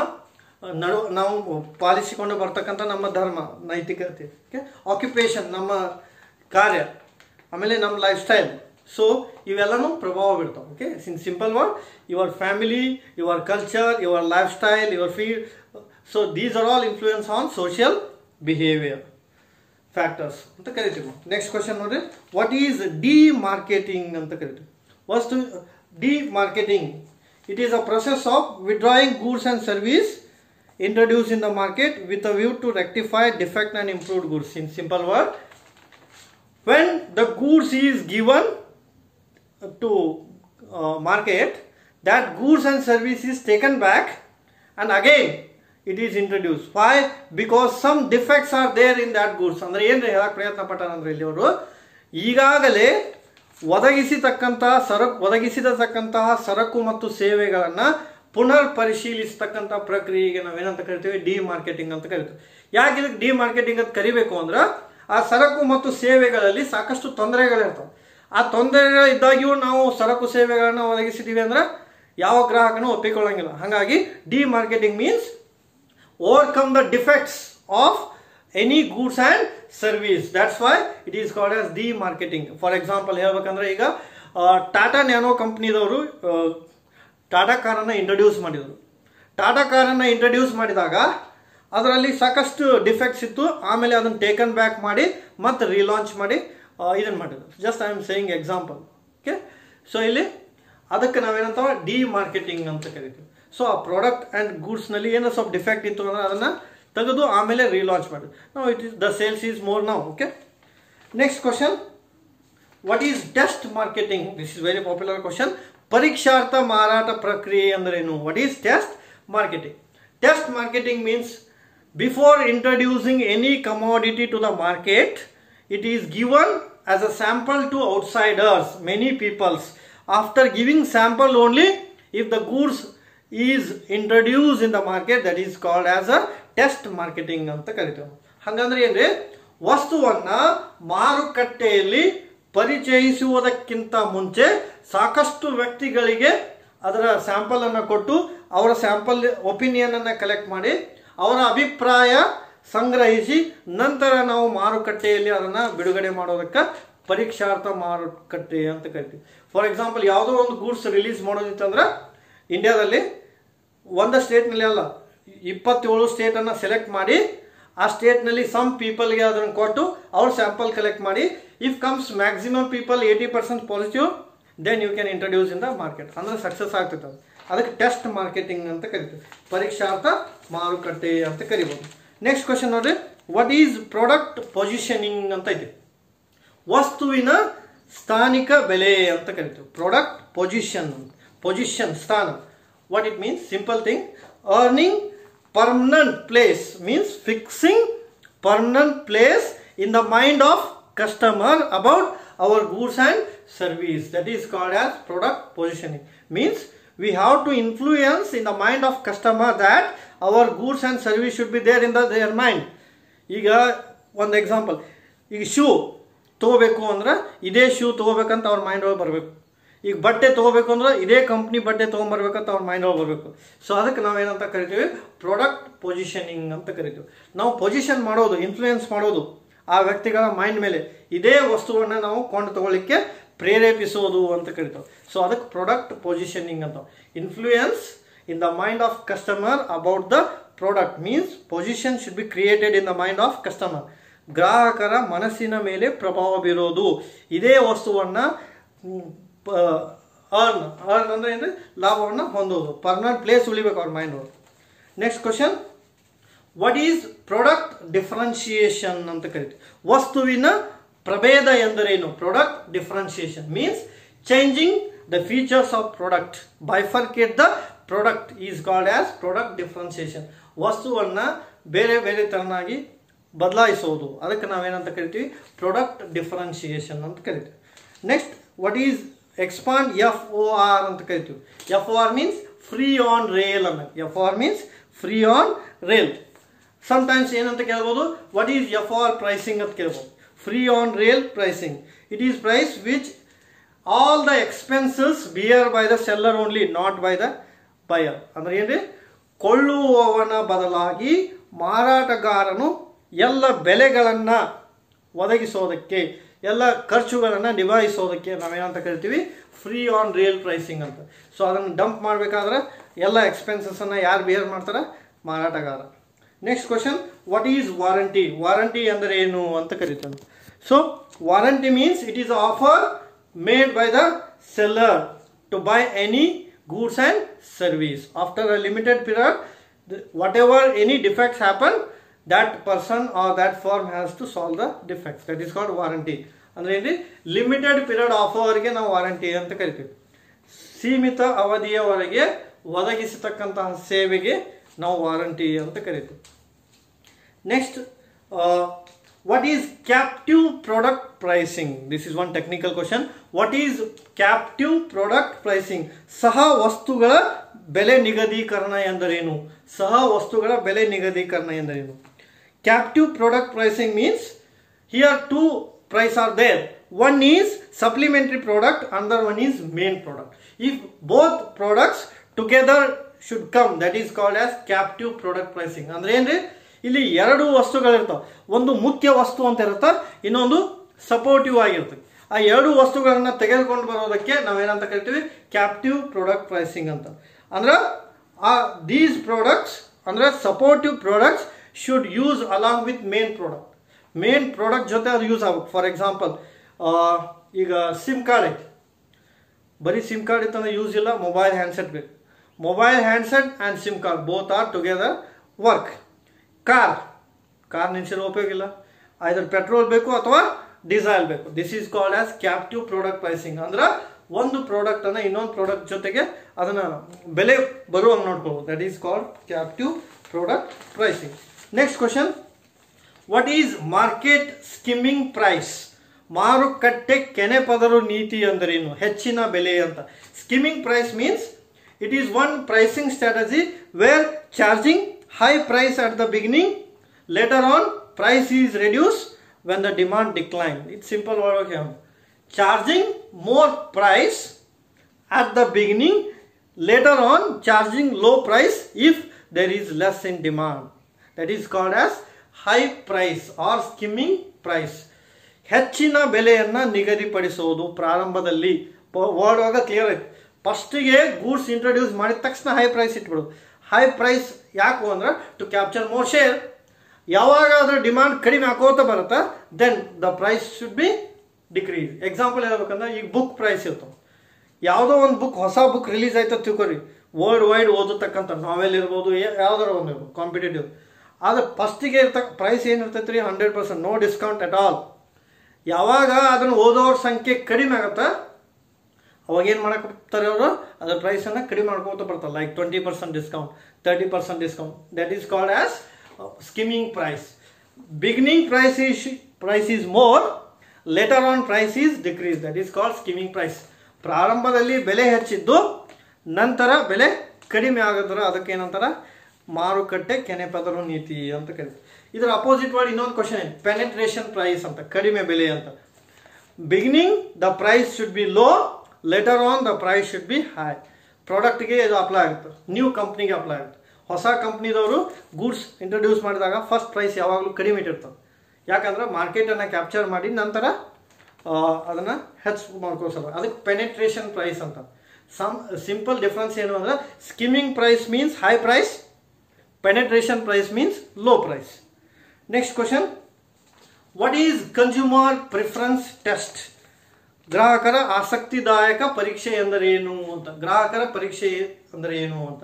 ನಾವು ಪಾಲಿಸಿಕೊಂಡು ಬರ್ತಕ್ಕಂಥ ನಮ್ಮ ಧರ್ಮ, ನೈತಿಕತೆ. ಓಕೆ, ಆಕ್ಯುಪೇಷನ್, ನಮ್ಮ ಕಾರ್ಯ. ಆಮೇಲೆ ನಮ್ಮ ಲೈಫ್ ಸ್ಟೈಲ್. ಸೊ ಇವೆಲ್ಲನೂ ಪ್ರಭಾವ ಬೀಳ್ತಾವೆ. Okay, in simple word, your family, your culture, your lifestyle, your field. So these are all influence on social behaviour factors ಅಂತ ಕರಿತೀವಿ. ನೆಕ್ಸ್ಟ್ ಕ್ವಶನ್ ನೋಡ್ರಿ, ವಾಟ್ ಈಸ್ ಡಿಮಾರ್ಕೆಟಿಂಗ್ ಅಂತ ಕರಿತೀವಿ. First demarketing, it is a process of withdrawing goods and service introduced in the market with a view to rectify defect and improved goods. In simple word, when the goods is given to market, that goods and service is taken back and again it is introduced. Why? Because some defects are there in that goods. ಅಂದ್ರೆ ಏನ್ರಿ ಹೇಳಕ್ ಪ್ರಯತ್ನ ಪಟ್ಟಾರ ಅಂದ್ರೆ ಇಲ್ಲಿ ಅವರು ಈಗಾಗಲೇ ಒದಗಿಸಿದತಕ್ಕಂತಹ ಸರಕು ಮತ್ತು ಸೇವೆಗಳನ್ನು ಪುನರ್ ಪರಿಶೀಲಿಸತಕ್ಕಂಥ ಪ್ರಕ್ರಿಯೆಗೆ ನಾವೇನಂತ ಕರಿತೀವಿ ಡಿಮಾರ್ಕೆಟಿಂಗ್ ಅಂತ ಕರಿತೀವಿ. ಯಾಕೆ ಇದಕ್ಕೆ ಡಿಮಾರ್ಕೆಟಿಂಗ್ ಅಂತ ಕರಿಬೇಕು ಅಂದ್ರೆ ಆ ಸರಕು ಮತ್ತು ಸೇವೆಗಳಲ್ಲಿ ಸಾಕಷ್ಟು ತೊಂದರೆಗಳಿರ್ತವೆ. ಆ ತೊಂದರೆಗಳಿದ್ದಾಗಿಯೂ ನಾವು ಸರಕು ಸೇವೆಗಳನ್ನು ಒದಗಿಸಿದ್ದೀವಿ ಅಂದ್ರೆ ಯಾವ ಗ್ರಾಹಕನೂ ಒಪ್ಪಿಕೊಳ್ಳಂಗಿಲ್ಲ. ಹಾಗಾಗಿ demarketing means overcome the defects of any goods and service. That's why it is called as demarketing. For example ಹೇಳ್ಬೇಕಂದ್ರೆ ಈಗ ಟಾಟಾ ನ್ಯಾನೋ ಕಂಪ್ನಿದವರು ಟಾಟಾ ಕಾರನ್ನು ಇಂಟ್ರೊಡ್ಯೂಸ್ ಮಾಡಿದರು. ಟಾಟಾ ಕಾರನ್ನು ಇಂಟ್ರೊಡ್ಯೂಸ್ ಮಾಡಿದಾಗ ಅದರಲ್ಲಿ ಸಾಕಷ್ಟು ಡಿಫೆಕ್ಟ್ಸ್ ಇತ್ತು. ಆಮೇಲೆ ಅದನ್ನು ಟೇಕನ್ ಬ್ಯಾಕ್ ಮಾಡಿ ಮತ್ತೆ ರೀಲಾಂಚ್ ಮಾಡಿ ಇದನ್ನು ಮಾಡಿದ್ರು. Just I am saying example. Okay, so ಇಲ್ಲಿ ಅದಕ್ಕೆ ನಾವೇನಂತ ಡಿಮಾರ್ಕೆಟಿಂಗ್ ಅಂತ ಕರಿತೀವಿ. ಸೊ ಆ ಪ್ರಾಡಕ್ಟ್ ಆ್ಯಂಡ್ ಗೂಡ್ಸ್ನಲ್ಲಿ ಏನೋ ಸ್ವಲ್ಪ ಡಿಫೆಕ್ಟ್ ಇತ್ತು ಅಂದರೆ ಅದನ್ನು ತೆಗೆದು ಆಮೇಲೆ ರೀಲಾಂಚ್ ಮಾಡಿದ್ರು. ನಾವು it is the sales is more ನಾವು. Okay, next question, what is test marketing? This is very popular question. ಪರೀಕ್ಷಾರ್ಥ ಮಾರಾಟ ಪ್ರಕ್ರಿಯೆ ಅಂದ್ರೇನು? What is test marketing? Test marketing means before introducing any commodity to the market, it is given as a sample to outsiders, many peoples. After giving sample only, if the goods is introduce in the market, that is called as a test marketing ಅಂತ ಕರಿತೇವೆ. ಹಾಗಂದ್ರೆ ಏನ್ರಿ, ವಸ್ತುವನ್ನ ಮಾರುಕಟ್ಟೆಯಲ್ಲಿ ಪರಿಚಯಿಸುವುದಕ್ಕಿಂತ ಮುಂಚೆ ಸಾಕಷ್ಟು ವ್ಯಕ್ತಿಗಳಿಗೆ ಅದರ ಸ್ಯಾಂಪಲ್ ಅನ್ನು ಕೊಟ್ಟು ಅವರ ಸ್ಯಾಂಪಲ್ ಒಪಿನಿಯನ್ ಅನ್ನು ಕಲೆಕ್ಟ್ ಮಾಡಿ ಅವರ ಅಭಿಪ್ರಾಯ ಸಂಗ್ರಹಿಸಿ ನಂತರ ನಾವು ಮಾರುಕಟ್ಟೆಯಲ್ಲಿ ಅದನ್ನು ಬಿಡುಗಡೆ ಮಾಡೋದಕ್ಕೆ ಪರೀಕ್ಷಾರ್ಥ ಮಾರುಕಟ್ಟೆ ಅಂತ ಕರಿತೀವಿ. ಫಾರ್ ಎಕ್ಸಾಂಪಲ್, ಯಾವುದೋ ಒಂದು ಗೂಡ್ಸ್ ರಿಲೀಸ್ ಮಾಡೋದಿತ್ತಂದ್ರೆ ಇಂಡಿಯಾದಲ್ಲಿ ಒಂದು ಸ್ಟೇಟ್ನಲ್ಲಿ ಅಲ್ಲ, 27 ಸ್ಟೇಟನ್ನು ಸೆಲೆಕ್ಟ್ ಮಾಡಿ ಆ ಸ್ಟೇಟ್ನಲ್ಲಿ ಸಮ್ ಪೀಪಲ್ಗೆ ಅದನ್ನು ಕೊಟ್ಟು ಅವ್ರ ಸ್ಯಾಂಪಲ್ ಕಲೆಕ್ಟ್ ಮಾಡಿ, if comes maximum people 80% positive, then you can introduce in the market. ಅಂದರೆ ಸಕ್ಸಸ್ ಆಗ್ತೈತೆ ಅದು. ಅದಕ್ಕೆ ಟೆಸ್ಟ್ ಮಾರ್ಕೆಟಿಂಗ್ ಅಂತ ಕರಿತೀವಿ, ಪರೀಕ್ಷಾರ್ಥ ಮಾರುಕಟ್ಟೆ ಅಂತ ಕರಿಬೋದು. ನೆಕ್ಸ್ಟ್ ಕ್ವಶನ್ ನೋಡ್ರಿ, ವಾಟ್ ಈಸ್ ಪ್ರಾಡಕ್ಟ್ ಪೊಸಿಷನಿಂಗ್ ಅಂತ ಇದೆ. ವಸ್ತುವಿನ ಸ್ಥಾನಿಕ ಬೆಲೆ ಅಂತ ಕರಿತೀವಿ. ಪ್ರಾಡಕ್ಟ್ ಪೊಸಿಷನ್ ಸ್ಥಾನ. What it means? Simple thing, earning permanent place means fixing permanent place in the mind of customer about our goods and service. That is called as product positioning. Means we have to influence in the mind of customer that our goods and service should be there in their mind. ಈಗ ಒಂದು ಎಕ್ಸಾಂಪಲ್, ಈಗ ಶೂ ತಗೋಬೇಕು ಅಂದ್ರೆ ಇದೇ ಶೂ ತಗೋಬೇಕಂತ ಅವ್ರ ಮೈಂಡ್ ಒಳಗೆ ಬರಬೇಕು. ಈಗ ಬಟ್ಟೆ ತೊಗೋಬೇಕು ಅಂದ್ರೆ ಇದೇ ಕಂಪ್ನಿ ಬಟ್ಟೆ ತೊಗೊಂಬರ್ಬೇಕಂತ ಅವ್ರ ಮೈಂಡ್ ಒಳಗೆ ಬರಬೇಕು. ಸೊ ಅದಕ್ಕೆ ನಾವೇನಂತ ಕರಿತೀವಿ? ಪ್ರಾಡಕ್ಟ್ ಪೊಸಿಷನಿಂಗ್ ಅಂತ ಕರಿತೀವಿ. ನಾವು ಪೊಸಿಷನ್ ಮಾಡೋದು, ಇನ್ಫ್ಲೂಯೆನ್ಸ್ ಮಾಡೋದು ಆ ವ್ಯಕ್ತಿಗಳ ಮೈಂಡ್ ಮೇಲೆ, ಇದೇ ವಸ್ತುವನ್ನು ನಾವು ಕೊಂಡು ತಗೊಳ್ಳಿಕ್ಕೆ ಪ್ರೇರೇಪಿಸೋದು ಅಂತ ಕರಿತೀವಿ. ಸೊ ಅದಕ್ಕೆ ಪ್ರಾಡಕ್ಟ್ ಪೊಸಿಷನಿಂಗ್ ಅಂತ. Influence in the mind of customer about the product means position should be created in the mind of customer. ಗ್ರಾಹಕರ ಮನಸ್ಸಿನ ಮೇಲೆ ಪ್ರಭಾವ ಬೀರೋದು, ಇದೇ ವಸ್ತುವನ್ನು ಅರ್ನ್ ಅಂದ್ರೆ ಏನ್ರಿ, ಲಾಭವನ್ನು ಹೊಂದೋದು, ಪರ್ಮನೆಂಟ್ ಪ್ಲೇಸ್ ಉಳಿಬೇಕು ಅವ್ರ ಮೈಂಡ್ ಒಳಗೆ. Next question, what is product differentiation ಅಂತ ಕರಿತೀವಿ. ವಸ್ತುವಿನ ಪ್ರಭೇದ ಎಂದರೇನು? Product differentiation means changing the features of product, bifurcate the product is called as product differentiation. ವಸ್ತುವನ್ನು ಬೇರೆ ಬೇರೆ ತರನಾಗಿ ಬದಲಾಯಿಸೋದು, ಅದಕ್ಕೆ ನಾವೇನಂತ ಕರಿತೀವಿ? ಪ್ರಾಡಕ್ಟ್ ಡಿಫ್ರೆನ್ಶಿಯೇಷನ್ ಅಂತ ಕರಿತೀವಿ. Next, what is expand, FOR ಅಂತ ಕರಿತೀವಿ. FOR means free on rail ಅನ್ನ. FOR means free on rail. Sometimes ಏನಂತ ಕೇಳ್ಬೋದು, ವಾಟ್ ಈಸ್ FOR ಪ್ರೈಸಿಂಗ್ ಅಂತ ಕೇಳ್ಬೋದು. Free on rail pricing, it is price which all the expenses bear by the seller only, not by the buyer. ಅಂದ್ರೆ ಏನ್ರಿ, ಕೊಳ್ಳುವವನ ಬದಲಾಗಿ ಮಾರಾಟಗಾರನು ಎಲ್ಲ ಬೆಲೆಗಳನ್ನು ಒದಗಿಸೋದಕ್ಕೆ, ಎಲ್ಲ ಖರ್ಚುಗಳನ್ನು ನಿಭಾಯಿಸೋದಕ್ಕೆ ನಾವೇನಂತ ಕರಿತೀವಿ? ಫ್ರೀ ಆನ್ ರೇಲ್ ಪ್ರೈಸಿಂಗ್ ಅಂತ. ಸೊ ಅದನ್ನು ಡಂಪ್ ಮಾಡಬೇಕಾದ್ರೆ ಎಲ್ಲ ಎಕ್ಸ್ಪೆನ್ಸಸ್ಸನ್ನು ಯಾರು ಬೇರ್ ಮಾಡ್ತಾರೆ? ಮಾರಾಟಗಾರ. Next question, what is warranty? Warranty ಅಂದರೆ ಏನು ಅಂತ ಕರಿತೀವಿ. So warranty means it is offer made by the seller to buy any goods and service. After a limited period, whatever any defects happen, that person or that firm has to solve the defects. That is called warranty. ಅಂದ್ರೆ ಏನ್ರಿ, ಲಿಮಿಟೆಡ್ ಪೀರಿಯಡ್ ಆಫರ್ಗೆ ನಾವು ವಾರಂಟಿ ಅಂತ ಕರಿತೀವಿ. ಸೀಮಿತ ಅವಧಿಯವರೆಗೆ ಒದಗಿಸತಕ್ಕಂತಹ ಸೇವೆಗೆ ನಾವು ವಾರಂಟಿ ಅಂತ ಕರಿತೀವಿ. Next, what is captive product pricing? This is one technical question. What is captive product pricing? ಸಹ ವಸ್ತುಗಳ ಬೆಲೆ ನಿಗದೀಕರಣ ಎಂದರೇನು? ಸಹ ವಸ್ತುಗಳ ಬೆಲೆ ನಿಗದೀಕರಣ ಎಂದರೇನು? Captive product pricing means here two prices are there. One is supplementary product, another one is main product. If both products together should come, that is called as captive product pricing. ಅಂದ್ರೆ ಏನ್ರಿ, ಇಲ್ಲಿ ಎರಡು ವಸ್ತುಗಳಿರ್ತಾವೆ. ಒಂದು ಮುಖ್ಯ ವಸ್ತು ಅಂತ ಇರುತ್ತೆ, ಇನ್ನೊಂದು ಸಪೋರ್ಟಿವ್ ಆಗಿರ್ತದೆ. ಆ ಎರಡು ವಸ್ತುಗಳನ್ನು ತೆಗೆದುಕೊಂಡು ಬರೋದಕ್ಕೆ ನಾವೇನಂತ ಕರಿತೀವಿ? ಕ್ಯಾಪ್ಟಿವ್ ಪ್ರಾಡಕ್ಟ್ ಪ್ರೈಸಿಂಗ್ ಅಂತ. ಅಂದ್ರೆ ದೀಸ್ ಪ್ರಾಡಕ್ಟ್ಸ್ ಅಂದ್ರೆ supportive products should use along with main product. Main product ಜೊತೆ ಅದು ಯೂಸ್ ಆಗಬೇಕು. ಫಾರ್ ಎಕ್ಸಾಂಪಲ್, ಈಗ ಸಿಮ್ ಕಾರ್ಡ್ ಐತಿ, ಬರೀ ಸಿಮ್ ಕಾರ್ಡ್ ಇತ್ತಂದ್ರೆ ಯೂಸ್ ಇಲ್ಲ, ಮೊಬೈಲ್ ಹ್ಯಾಂಡ್ಸೆಟ್ ಬೇಕು. Mobile handset and sim card both are together work. Car ನಿಲ್ಸಿರೋ ಉಪಯೋಗ ಇಲ್ಲ, ಐದರ್ ಪೆಟ್ರೋಲ್ ಬೇಕು ಅಥವಾ ಡೀಸೆಲ್ ಬೇಕು. This is called as captive product pricing. ಅಂದ್ರೆ ಒಂದು ಪ್ರಾಡಕ್ಟ್ ಅನ್ನ ಇನ್ನೊಂದು ಪ್ರಾಡಕ್ಟ್ ಜೊತೆಗೆ ಅದನ್ನ ಬೆಲೆ ಬರುವಂಗೆ ನೋಡ್ಕೊಳ್ಳೋದು. That is called captive product pricing. Next question, what is market skimming price? ಮಾರುಕಟ್ಟೆ ಕೆನೆ ಪದರು ನೀತಿ ಅಂದರೇನು? ಹೆಚ್ಚಿನ ಬೆಲೆ ಅಂತ. Skimming price means It is one pricing strategy where charging high price at the beginning, later on price is reduced when the demand decline. It's simple word okay. Charging more price at the beginning, later on charging low price if there is less in demand. That is called as high price or skimming price. ಹೆಚ್ಚಿನ ಬೆಲೆಯನ್ನು ನಿಗದಿಪಡಿಸುವುದು ಪ್ರಾರಂಭದಲ್ಲಿ. ವರ್ಡ್ ಆಗ ಕ್ಲಿಯರ್ ಆಯ್ತು. ಫಸ್ಟಿಗೆ ಗೂಡ್ಸ್ ಇಂಟ್ರೊಡ್ಯೂಸ್ ಮಾಡಿದ ತಕ್ಷಣ ಹೈ ಪ್ರೈಸ್ ಇಟ್ಬಿಡೋದು. ಹೈ ಪ್ರೈಸ್ ಯಾಕು ಅಂದ್ರೆ ಟು ಕ್ಯಾಪ್ಚರ್ ಮೋರ್ ಶೇರ್. ಯಾವಾಗ ಅದರ ಡಿಮಾಂಡ್ ಕಡಿಮೆ ಹಾಕೋತ ಬರುತ್ತಾ then the price should be decrease. Example ಹೇಳ್ಬೇಕಂದ್ರೆ ಈಗ ಬುಕ್ ಪ್ರೈಸ್ ಇರ್ತಾವೆ. ಯಾವುದೋ ಒಂದು ಬುಕ್ ಹೊಸ ಬುಕ್ ರಿಲೀಸ್ ಆಯ್ತು ತಿಳ್ಕೊರಿ, ವರ್ಲ್ಡ್ ವೈಡ್ ಓದತಕ್ಕಂಥ ನಾವೆಲ್ ಇರ್ಬೋದು, ಯಾವ್ದಾರ ಒಂದು ಇರ್ಬೋದು ಕಾಂಪಿಟೇಟಿವ್. ಆದರೆ ಫಸ್ಟಿಗೆ ಇರ್ತಕ್ಕ ಪ್ರೈಸ್ ಏನಿರ್ತೈತೆ ರೀ 100%, ನೋ ಡಿಸ್ಕೌಂಟ್ ಅಟ್ ಆಲ್. ಯಾವಾಗ ಅದನ್ನು ಓದೋರ ಸಂಖ್ಯೆ ಕಡಿಮೆ ಆಗುತ್ತಾ ಅವಾಗ ಏನು ಮಾಡಕ್ತಾರೆ ಅವರು, ಅದರ ಪ್ರೈಸನ್ನು ಕಡಿಮೆ ಮಾಡ್ಕೋತ ಬರ್ತಾರೆ. Like 20% discount, 30% discount. That is called as skimming price. Beginning price is more, later on price is decrease. That is called skimming price. ಪ್ರಾರಂಭದಲ್ಲಿ ಬೆಲೆ ಹೆಚ್ಚಿದ್ದು ನಂತರ ಬೆಲೆ ಕಡಿಮೆ ಆಗಿದ್ರೆ ಅದಕ್ಕೆ ಏನಂತಾರೆ, ಮಾರುಕಟ್ಟೆ ಕೆನೆಪದರು ನೀತಿ ಅಂತ ಕರೀತಾರೆ. ಇದರ ಅಪೋಸಿಟ್ ವರ್ಡ್ ಇನ್ನೊಂದು ಕ್ವಶನ್ ಇದೆ, ಪೆನೆಟ್ರೇಷನ್ ಪ್ರೈಸ್ ಅಂತ, ಕಡಿಮೆ ಬೆಲೆ ಅಂತ. Beginning the price should be low, later on the price should be high. ಪ್ರಾಡಕ್ಟ್ಗೆ ಇದು ಅಪ್ಲೈ ಆಗುತ್ತೆ, ನ್ಯೂ ಕಂಪ್ನಿಗೆ ಅಪ್ಲೈ ಆಗುತ್ತೆ. ಹೊಸ ಕಂಪ್ನಿದವರು ಗೂಡ್ಸ್ ಇಂಟ್ರೊಡ್ಯೂಸ್ ಮಾಡಿದಾಗ ಫಸ್ಟ್ ಪ್ರೈಸ್ ಯಾವಾಗಲೂ ಕಡಿಮೆ ಇಟ್ಟಿರ್ತಾರೆ. ಯಾಕಂದ್ರೆ ಮಾರ್ಕೆಟನ್ನು ಕ್ಯಾಪ್ಚರ್ ಮಾಡಿ ನಂತರ ಅದನ್ನು ಹೆಚ್ಚು ಮಾಡ್ಕೋಸಲ್ಲ. ಅದಕ್ಕೆ ಪೆನೆಟ್ರೇಷನ್ ಪ್ರೈಸ್ ಅಂತ. ಸಿಂಪಲ್ ಡಿಫ್ರೆನ್ಸ್ ಏನು ಅಂದ್ರೆ, skimming price means high price, penetration price means low price. Next question, what is consumer preference test? ಗ್ರಾಹಕರ ಆಸಕ್ತಿದಾಯಕ ಪರೀಕ್ಷೆ ಎಂದರೇನು ಅಂತ. ಗ್ರಾಹಕರ ಪರೀಕ್ಷೆ ಅಂದರೆ ಏನು ಅಂತ.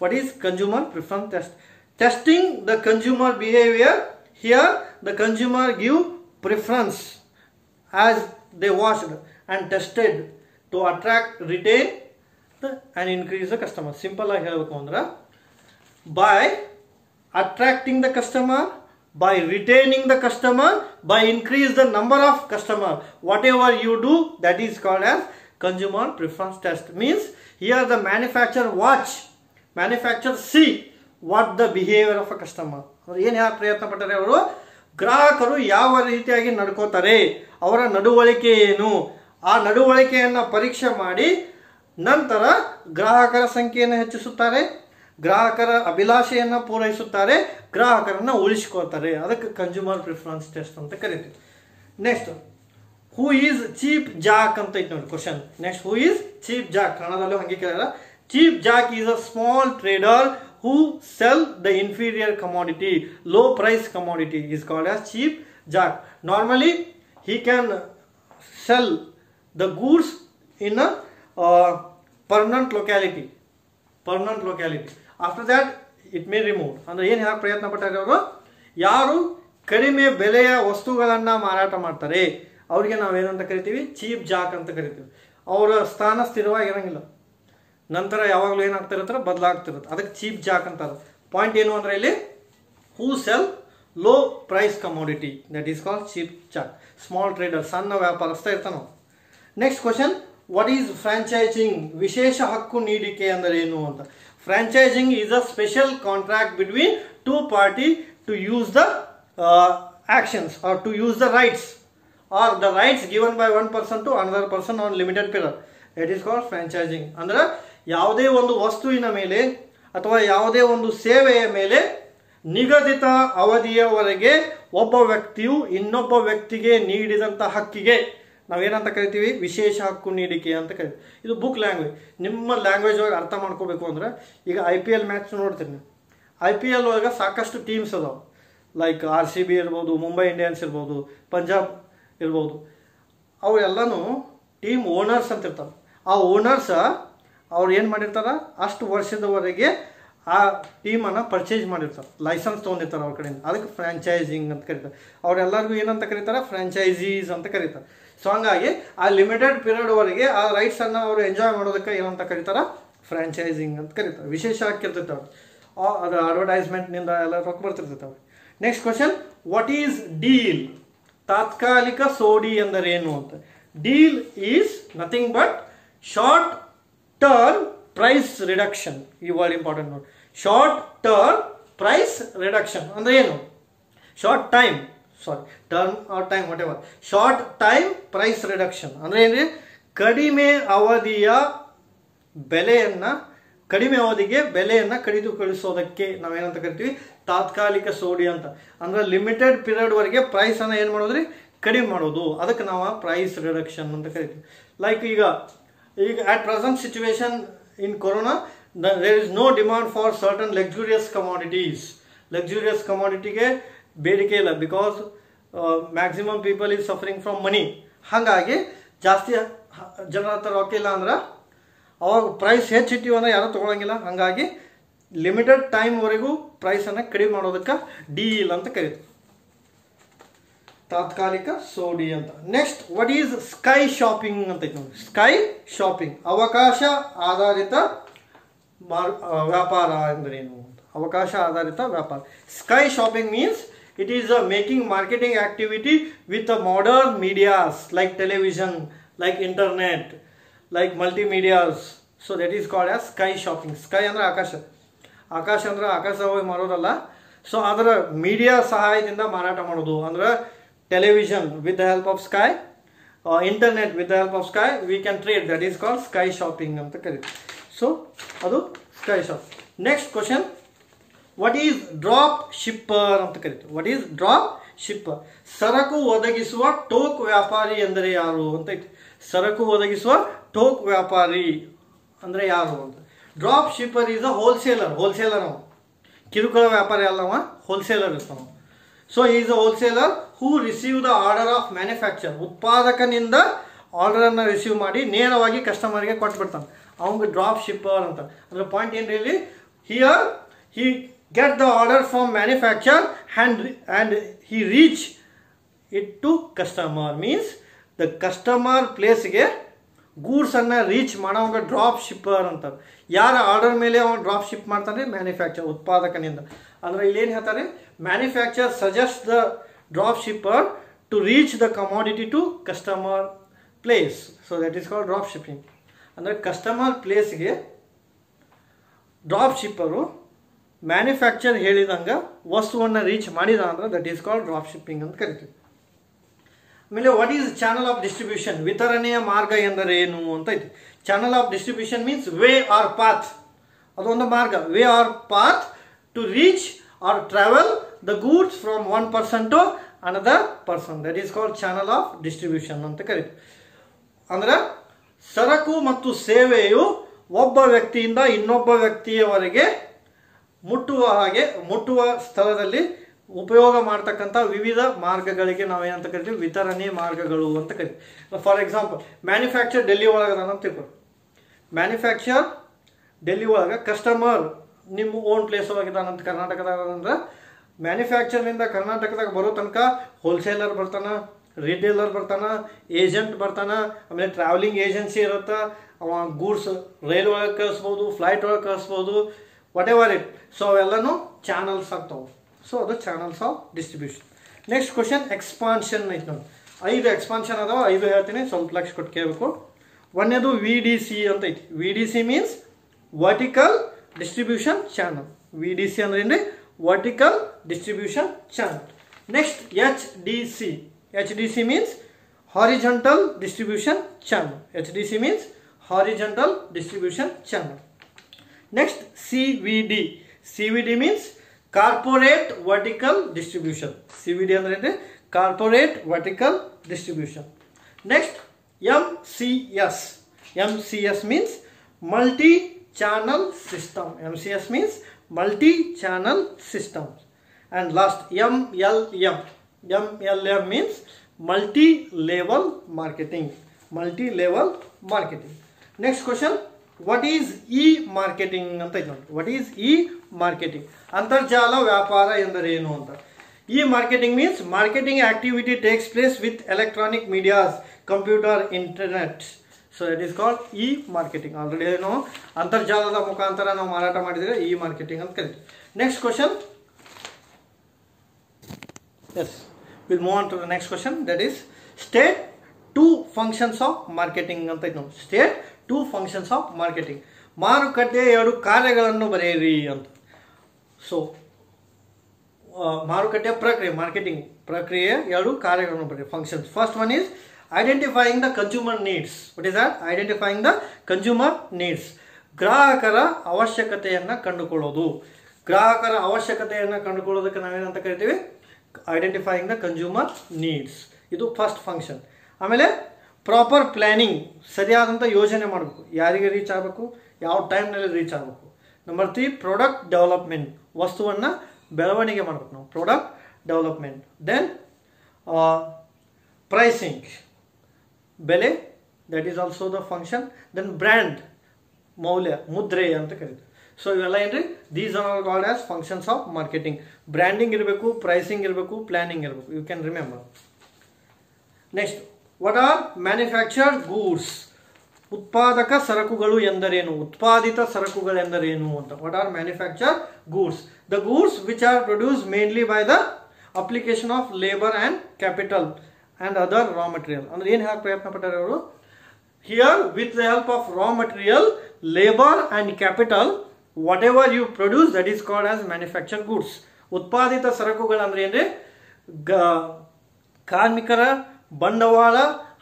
What is consumer preference test? Testing the consumer behavior. Here the consumer give preference as they watched and tested to attract, retain and increase the customer. Simple ಆಗಿ ಹೇಳಬೇಕು ಅಂದ್ರೆ, by attracting the customer, by retaining the customer, by increase the number of customer, whatever you do, that is called as consumer preference test. Means here the manufacturer see what the behavior of a customer. ಏನು ಯಾವ ಪ್ರಯತ್ನ ಪಟ್ಟರೆ ಅವರು, ಗ್ರಾಹಕರು ಯಾವ ರೀತಿಯಾಗಿ ನಡ್ಕೋತಾರೆ, ಅವರ ನಡವಳಿಕೆ ಏನು, ಆ ನಡವಳಿಕೆಯನ್ನು ಪರೀಕ್ಷೆ ಮಾಡಿ ನಂತರ ಗ್ರಾಹಕರ ಸಂಖ್ಯೆಯನ್ನು ಹೆಚ್ಚಿಸುತ್ತಾರೆ, ಗ್ರಾಹಕರ ಅಭಿಲಾಷೆಯನ್ನು ಪೂರೈಸುತ್ತಾರೆ, ಗ್ರಾಹಕರನ್ನು ಉಳಿಸಿಕೊಳ್ತಾರೆ. ಅದಕ್ಕೆ ಕನ್ಸ್ಯೂಮರ್ ಪ್ರಿಫರೆನ್ಸ್ ಟೆಸ್ಟ್ ಅಂತ ಕರಿತೀವಿ. Next, who is cheap jack ಅಂತ ಐತೆ ನೋಡಿ question. Next, who is cheap jack, ಕನ್ನಡದಲ್ಲೂ ಹಂಗೆ ಕೇಳಿದ್ರೆ, cheap jack is a small trader who sell the inferior commodity, low price commodity is called as cheap jack. Normally he can sell the goods in a permanent locality. After that it may remove. ಅಂದ್ರೆ ಏನು ಹೇಳಕ್ಕೆ ಪ್ರಯತ್ನ ಪಟ್ಟಾರೆ ಅವರು, ಯಾರು ಕಡಿಮೆ ಬೆಲೆಯ ವಸ್ತುಗಳನ್ನು ಮಾರಾಟ ಮಾಡ್ತಾರೆ ಅವರಿಗೆ ನಾವೇನಂತ ಕರಿತೀವಿ, ಚೀಪ್ ಜಾಕ್ ಅಂತ ಕರಿತೀವಿ. ಅವರ ಸ್ಥಾನ ಸ್ಥಿರವಾಗಿರಂಗಿಲ್ಲ, ನಂತರ ಯಾವಾಗಲೂ ಏನಾಗ್ತಿರ್ತಾರೆ, ಬದಲಾಗ್ತಿರುತ್ತೆ. ಅದಕ್ಕೆ ಚೀಪ್ ಜಾಕ್ ಅಂತಾರೆ. ಪಾಯಿಂಟ್ ಏನು ಅಂದ್ರೆ ಇಲ್ಲಿ, who sell low price commodity, that is called cheap jack. Small trader, ಸಣ್ಣ ವ್ಯಾಪಾರಸ್ಥ ಇರ್ತಾನೆ. Next question, what is franchising? ವಿಶೇಷ ಹಕ್ಕು ನೀಡಿಕೆ ಅಂದರೆ ಏನು ಅಂತ. Franchising is a special contract between two party to use the actions or to use the rights or the rights given by one person to another person on limited period. It is called franchising. ಅಂದ್ರೆ ಯಾವುದೇ ಒಂದು ವಸ್ತುವಿನ ಮೇಲೆ ಅಥವಾ ಯಾವುದೇ ಒಂದು ಸೇವೆಯ ಮೇಲೆ ನಿಗದಿತ ಅವಧಿಯವರೆಗೆ ಒಬ್ಬ ವ್ಯಕ್ತಿಯು ಇನ್ನೊಬ್ಬ ವ್ಯಕ್ತಿಗೆ ನೀಡಿದಂಥ ಹಕ್ಕಿಗೆ ನಾವೇನಂತ ಕರಿತೀವಿ, ವಿಶೇಷ ಹಕ್ಕು ನೀಡಿಕೆ ಅಂತ ಕರಿತೀವಿ. ಇದು ಬುಕ್ ಲ್ಯಾಂಗ್ವೇಜ್. ನಿಮ್ಮ ಲ್ಯಾಂಗ್ವೇಜ್ ಒಳಗೆ ಅರ್ಥ ಮಾಡ್ಕೋಬೇಕು ಅಂದ್ರೆ, ಈಗ IPL ಮ್ಯಾಚ್ ನೋಡ್ತೀನಿ. IPL ಒಳಗೆ ಸಾಕಷ್ಟು ಟೀಮ್ಸ್ ಅದಾವೆ. ಲೈಕ್ RCB ಇರ್ಬೋದು, ಮುಂಬೈ ಇಂಡಿಯನ್ಸ್ ಇರ್ಬೋದು, ಪಂಜಾಬ್ ಇರ್ಬೋದು. ಅವರೆಲ್ಲನೂ ಟೀಮ್ ಓನರ್ಸ್ ಅಂತ ಇರ್ತಾರೆ. ಆ ಓನರ್ಸ್ ಅವ್ರು ಏನು ಮಾಡಿರ್ತಾರೆ, ಅಷ್ಟು ವರ್ಷದವರೆಗೆ ಆ ಟೀಮನ್ನು ಪರ್ಚೇಸ್ ಮಾಡಿರ್ತಾರೆ, ಲೈಸೆನ್ಸ್ ತೊಗೊಂಡಿರ್ತಾರೆ ಅವ್ರ ಕಡೆಯಿಂದ. ಅದಕ್ಕೆ ಫ್ರಾಂಚೈಸಿಂಗ್ ಅಂತ ಕರೀತಾರೆ. ಅವರೆಲ್ಲರಿಗೂ ಏನಂತ ಕರೀತಾರೆ, ಫ್ರಾಂಚೈಸೀಸ್ ಅಂತ ಕರೀತಾರೆ. ಸೊ ಹಂಗಾಗಿ ಆ ಲಿಮಿಟೆಡ್ ಪೀರಿಯಡ್ವರೆಗೆ ಆ ರೈಟ್ಸನ್ನು ಅವರು ಎಂಜಾಯ್ ಮಾಡೋದಕ್ಕೆ ಏನಂತ ಕರೀತಾರೆ, ಫ್ರಾಂಚೈಸಿಂಗ್ ಅಂತ ಕರೀತಾರೆ. ವಿಶೇಷ ಹಾಕಿರ್ತಿರ್ತಾವೆ, ಅದು ಅಡ್ವರ್ಟೈಸ್ಮೆಂಟ್ನಿಂದ ಎಲ್ಲ ರೊಕ್ಕ ಬರ್ತಿರ್ತಿರ್ತಾವೆ. Next question, what is deal? ತಾತ್ಕಾಲಿಕ ಸೋಡಿ ಎಂದರೇನು ಅಂತ. Deal is nothing but short term price reduction, ಈ ವರ್ಡ್ ಇಂಪಾರ್ಟೆಂಟ್ ನೋಡಿ. ಶಾರ್ಟ್ ಟರ್ಮ್ ಪ್ರೈಸ್ ರಿಡಕ್ಷನ್ ಅಂದ್ರೆ ಏನು? Short time term or time whatever, short time price reduction ಅಂದ್ರೆ ಏನ್ರಿ? ಕಡಿಮೆ ಅವಧಿಗೆ ಬೆಲೆಯನ್ನು ಕಡಿದುಕೊಳ್ಳಿಸೋದಕ್ಕೆ ನಾವೇನಂತ ಕರಿತೀವಿ? ತಾತ್ಕಾಲಿಕ ಸೋಡಿ ಅಂತ. ಅಂದ್ರೆ ಲಿಮಿಟೆಡ್ ಪೀರಿಯಡ್ ವರೆಗೆ ಪ್ರೈಸ್ ಅನ್ನ ಏನು ಮಾಡೋದ್ರಿ? ಕಡಿಮೆ ಮಾಡೋದು. ಅದಕ್ಕೆ ನಾವು ಪ್ರೈಸ್ ರಿಡಕ್ಷನ್ ಅಂತ ಕರಿತೀವಿ. ಲೈಕ್ ಈಗ at present situation in corona, there is no demand for certain luxurious commodities. Luxurious commodity ಗೆ ಬೇಡಿಕೆ ಇಲ್ಲ, because maximum people is suffering from money. ಹಾಗಾಗಿ ಜಾಸ್ತಿ ಜನರ ಹತ್ರ ರೊಕ್ಕ ಇಲ್ಲ ಅಂದ್ರೆ ಅವಾಗ ಪ್ರೈಸ್ ಹೆಚ್ಚಿಟ್ಟಿವಿ ಅಂದ್ರೆ ಯಾರು ತಗೊಳಂಗಿಲ್ಲ. ಹಾಗಾಗಿ ಲಿಮಿಟೆಡ್ ಟೈಮ್ವರೆಗೂ ಪ್ರೈಸನ್ನು ಕಡಿಮೆ ಮಾಡೋದಕ್ಕೆ ಡೀಲ್ ಅಂತ ಕರೀತೀವಿ, ತಾತ್ಕಾಲಿಕ ಸೋಡಿ ಅಂತ. Next, what is sky shopping ಅಂತ ಐತೆ ನೋಡಿ. ಸ್ಕೈ ಶಾಪಿಂಗ್ ಅವಕಾಶ ಆಧಾರಿತ ವ್ಯಾಪಾರ ಅಂದ್ರೆ ಏನು? ಅವಕಾಶ ಆಧಾರಿತ ವ್ಯಾಪಾರ. Sky shopping means it is a making marketing activity with a modern medias like television, like internet, like multimedias. So that is called as sky shopping. Sky ಅಂದ್ರೆ ಆಕಾಶ, ಆಕಾಶ ಅಂದ್ರೆ ಆಕಾಶ ಹೋಗಿ ಮಾರೋದಲ್ಲ. ಸೊ ಅದರ ಮೀಡಿಯಾ ಸಹಾಯದಿಂದ ಮಾರಾಟ ಮಾಡೋದು ಅಂದ್ರೆ television with the help of sky, internet with the help of sky, we can trade. That is called sky shopping ಅಂತ ಕರೀತೀವಿ. ಸೊ ಅದು sky shop. Next question, what is drop shipper ಅಂತ ಕರೀತೀವಿ. What is drop shipper? ಸರಕು ಒದಗಿಸುವ ಟೋಕ್ ವ್ಯಾಪಾರಿ ಎಂದರೆ ಯಾರು ಅಂತ ಐತಿ. ಸರಕು ಒದಗಿಸುವ ಟೋಕ್ ವ್ಯಾಪಾರಿ ಅಂದ್ರೆ ಯಾರು ಅಂತ. Drop shipper is a wholesaler ಅವ, ಕಿರುಕುಳ ವ್ಯಾಪಾರಿ ಅಲ್ಲವ, ಹೋಲ್ಸೇಲರ್ ಇರ್ತಾವ. So is a wholesaler who receive the order of manufacture. ಉತ್ಪಾದಕನಿಂದ ಆರ್ಡರ್ ಅನ್ನ ರಿಸೀವ್ ಮಾಡಿ ನೇರವಾಗಿ ಕಸ್ಟಮರ್ಗೆ ಕೊಟ್ಬಿಡ್ತಾನೆ, ಅವಂಗೆ ಡ್ರಾಪ್ ಶಿಪ್ಪರ್ ಅಂತ. ಅಂದ್ರೆ ಪಾಯಿಂಟ್ ಏನ್ರಿ ಇಲ್ಲಿ? Here he get the order from manufacturer and he reach it to customer. Means the customer place ಗೆ ಗೂಡ್ಸ್ ಅನ್ನ ರೀಚ್ ಮಾಡೋವಾಗ ಡ್ರಾಪ್ ಶಿಪ್ಪರ್ ಅಂತ. ಯಾರ ಆರ್ಡರ್ ಮೇಲೆ ಅವನು ಡ್ರಾಪ್ ಶಿಪ್ ಮಾಡ್ತಾನೆ? ಮ್ಯಾನುಫ್ಯಾಕ್ಚರ್, ಉತ್ಪಾದಕನಿಂದ. ಅಂದ್ರೆ ಇಲ್ಲಿ ಏನು ಹೇಳ್ತಾರೆ? Manufacture suggest the drop shipper to reach the commodity to customer place. So that is called drop shipping. ಅಂದ್ರೆ ಕಸ್ಟಮರ್ ಪ್ಲೇಸ್ಗೆ ಡ್ರಾಪ್ ಶಿಪ್ಪರು ಮ್ಯಾನುಫ್ಯಾಕ್ಚರ್ ಹೇಳಿದಂಗೆ ವಸ್ತುವನ್ನು ರೀಚ್ ಮಾಡಿದ ಅಂದ್ರೆ that is called drop shipping ಅಂತ ಕರಿತೀವಿ. ಆಮೇಲೆ what is channel of distribution? ವಿತರಣೆಯ ಮಾರ್ಗ ಎಂದರೆ ಏನು ಅಂತ ಐತಿ. Channel of distribution means way or path. ಅದೊಂದು ಮಾರ್ಗ, way or path to reach or travel the goods from one person to another person. That is called channel of distribution ಅಂತ ಕರಿತೀವಿ. ಅಂದ್ರೆ ಸರಕು ಮತ್ತು ಸೇವೆಯು ಒಬ್ಬ ವ್ಯಕ್ತಿಯಿಂದ ಇನ್ನೊಬ್ಬ ವ್ಯಕ್ತಿಯವರೆಗೆ ಮುಟ್ಟುವ ಸ್ಥಳದಲ್ಲಿ ಉಪಯೋಗ ಮಾಡ್ತಕ್ಕಂಥ ವಿವಿಧ ಮಾರ್ಗಗಳಿಗೆ ನಾವೇನಂತ ಕರಿತೀವಿ? ವಿತರಣೆ ಮಾರ್ಗಗಳು ಅಂತ ಕರಿತೀವಿ. ಫಾರ್ ಎಕ್ಸಾಂಪಲ್, ಮ್ಯಾನುಫ್ಯಾಕ್ಚರ್ ಡೆಲ್ಲಿ ಒಳಗೆ ಅಂತ ತಿಳ್ಕೊಳ್ಳಿ. ಮ್ಯಾನುಫ್ಯಾಕ್ಚರ್ ಡೆಲ್ಲಿ ಒಳಗೆ, ಕಸ್ಟಮರ್ ನಿಮ್ಮ ಓನ್ ಪ್ಲೇಸ್ ಒಳಗಿದಾನಂತ ಕರ್ನಾಟಕದಾಗ ಅಂದ್ರೆ ಮ್ಯಾನುಫ್ಯಾಕ್ಚರ್ನಿಂದ ಕರ್ನಾಟಕದಾಗ ಬರೋ ತನಕ ಹೋಲ್ಸೇಲರ್ ಬರ್ತಾನ, ರಿಟೇಲರ್ ಬರ್ತಾನ, ಏಜೆಂಟ್ ಬರ್ತಾನ, ಆಮೇಲೆ ಟ್ರಾವೆಲಿಂಗ್ ಏಜೆನ್ಸಿ ಇರುತ್ತೆ. ಅವ ಗೂಡ್ಸ್ ರೈಲ್ ಒಳಗೆ ಕಳಿಸ್ಬೋದು, ಫ್ಲೈಟ್ ಒಳಗೆ ಕಳಿಸ್ಬೋದು, ವಾಟ್ ಎವರ್ ಇಟ್. ಸೊ ಅವೆಲ್ಲನೂ ಚಾನಲ್ಸ್ ಆಗ್ತಾವೆ. ಸೊ ಅದು channels of distribution. Next question, expansion ಐತೆ ನೋಡಿ. 5 ಎಕ್ಸ್ಪಾನ್ಷನ್ ಅದಾವ, 5 ಹೇಳ್ತೀನಿ, ಸ್ವಲ್ಪ ಲಕ್ಷ ಕೊಟ್ಟು ಕೇಳಬೇಕು. ಒಂದೇದು VDC ಅಂತ ಐತಿ. VDC means vertical distribution channel. VDC ಅಂದ್ರೆ ಏನ್ರಿ? Vertical distribution channel. Next HDC. HDC means horizontal distribution channel. HDC means horizontal distribution channel. Next, CVD. CVD means corporate vertical distribution. CVD ಅಂದ್ರೆ corporate vertical distribution. Next, MCS. MCS means multi-channel system. MCS means multi-channel system. And last, MLM. MLM means multi-level marketing. Multi-level marketing. Next question, what is e-marketing ಅಂತ ಇದೆ ನೋಡಿ. What is e-marketing? ಅಂತರ್ಜಾಲ ವ್ಯಾಪಾರ ಎಂದರೇನು ಅಂತ. E-marketing means marketing activity takes place with electronic medias, computer, internet. So that is called e-marketing. Already ನಾವು ಅಂತರ್ಜಾಲದ ಮುಖಾಂತರ ನಾವು ಮಾರಾಟ ಮಾಡಿದ್ರೆ e-marketing ಅಂತ ಕರೀತೀವಿ. Next question. Yes, we'll move on to the next question. That is, state 2 functions of marketing ಅಂತ ಐತೆ ನೋಡಿ. State 2 functions of marketing. ಮಾರುಕಟ್ಟೆಯ 2 ಕಾರ್ಯಗಳನ್ನು ಬರೆಯಿರಿ ಅಂತ. ಸೊ ಮಾರುಕಟ್ಟೆಯ ಪ್ರಕ್ರಿಯೆ, ಮಾರ್ಕೆಟಿಂಗ್ ಪ್ರಕ್ರಿಯೆ 2 ಕಾರ್ಯಗಳನ್ನು ಬರೆಯಿರಿ, functions. First one is identifying the consumer needs. What is that? Identifying the consumer needs. ಗ್ರಾಹಕರ ಅವಶ್ಯಕತೆಯನ್ನು ಕಂಡುಕೊಳ್ಳೋದು. ಗ್ರಾಹಕರ ಅವಶ್ಯಕತೆಯನ್ನು ಕಂಡುಕೊಳ್ಳೋದಕ್ಕೆ ನಾವೇನಂತ ಕರಿತೀವಿ? Identifying the consumer needs. ಇದು ಫಸ್ಟ್ ಫಂಕ್ಷನ್. ಆಮೇಲೆ ಪ್ರಾಪರ್ ಪ್ಲ್ಯಾನಿಂಗ್, ಸರಿಯಾದಂಥ ಯೋಜನೆ ಮಾಡಬೇಕು. ಯಾರಿಗೆ ರೀಚ್ ಆಗಬೇಕು, ಯಾವ ಟೈಮ್ನಲ್ಲಿ ರೀಚ್ ಆಗಬೇಕು. ನಂಬರ್ 3 ಪ್ರಾಡಕ್ಟ್ ಡೆವಲಪ್ಮೆಂಟ್, ವಸ್ತುವನ್ನು ಬೆಳವಣಿಗೆ ಮಾಡಬೇಕು ನಾವು, ಪ್ರಾಡಕ್ಟ್ ಡೆವಲಪ್ಮೆಂಟ್. ದೆನ್ ಪ್ರೈಸಿಂಗ್, ಬೆಲೆ, that is also the function. Then brand, ಮೌಲ್ಯ, ಮುದ್ರೆ ಅಂತ ಕರೀತೀವಿ. ಸೊ ಇವೆಲ್ಲ ಏನ್ರಿ? These are all called as functions of marketing. Branding ಇರಬೇಕು, ಪ್ರೈಸಿಂಗ್ ಇರಬೇಕು, ಪ್ಲಾನಿಂಗ್ ಇರಬೇಕು. You can remember. Next, what are manufactured goods? ಉತ್ಪಾದಕ ಸರಕುಗಳು ಎಂದರೇನು? ಉತ್ಪಾದಿತ ಸರಕುಗಳು ಎಂದರೇನು ಅಂತ. What are manufactured goods? The goods which are produce mainly by the application of labour and capital and other raw material. ಅಂದ್ರೆ ಏನು ಹೇಳಕ್ಕೆ ಪ್ರಯತ್ನ ಪಟ್ಟಾರೆ ಅವರು? Here with the help of raw material, labour and capital, whatever you produce that is called as manufactured goods. ಉತ್ಪಾದಿತ ಸರಕುಗಳು ಅಂದ್ರೆ ಏನ್ರಿ? ಕಾರ್ಮಿಕರ ಬಂಡವಾಳ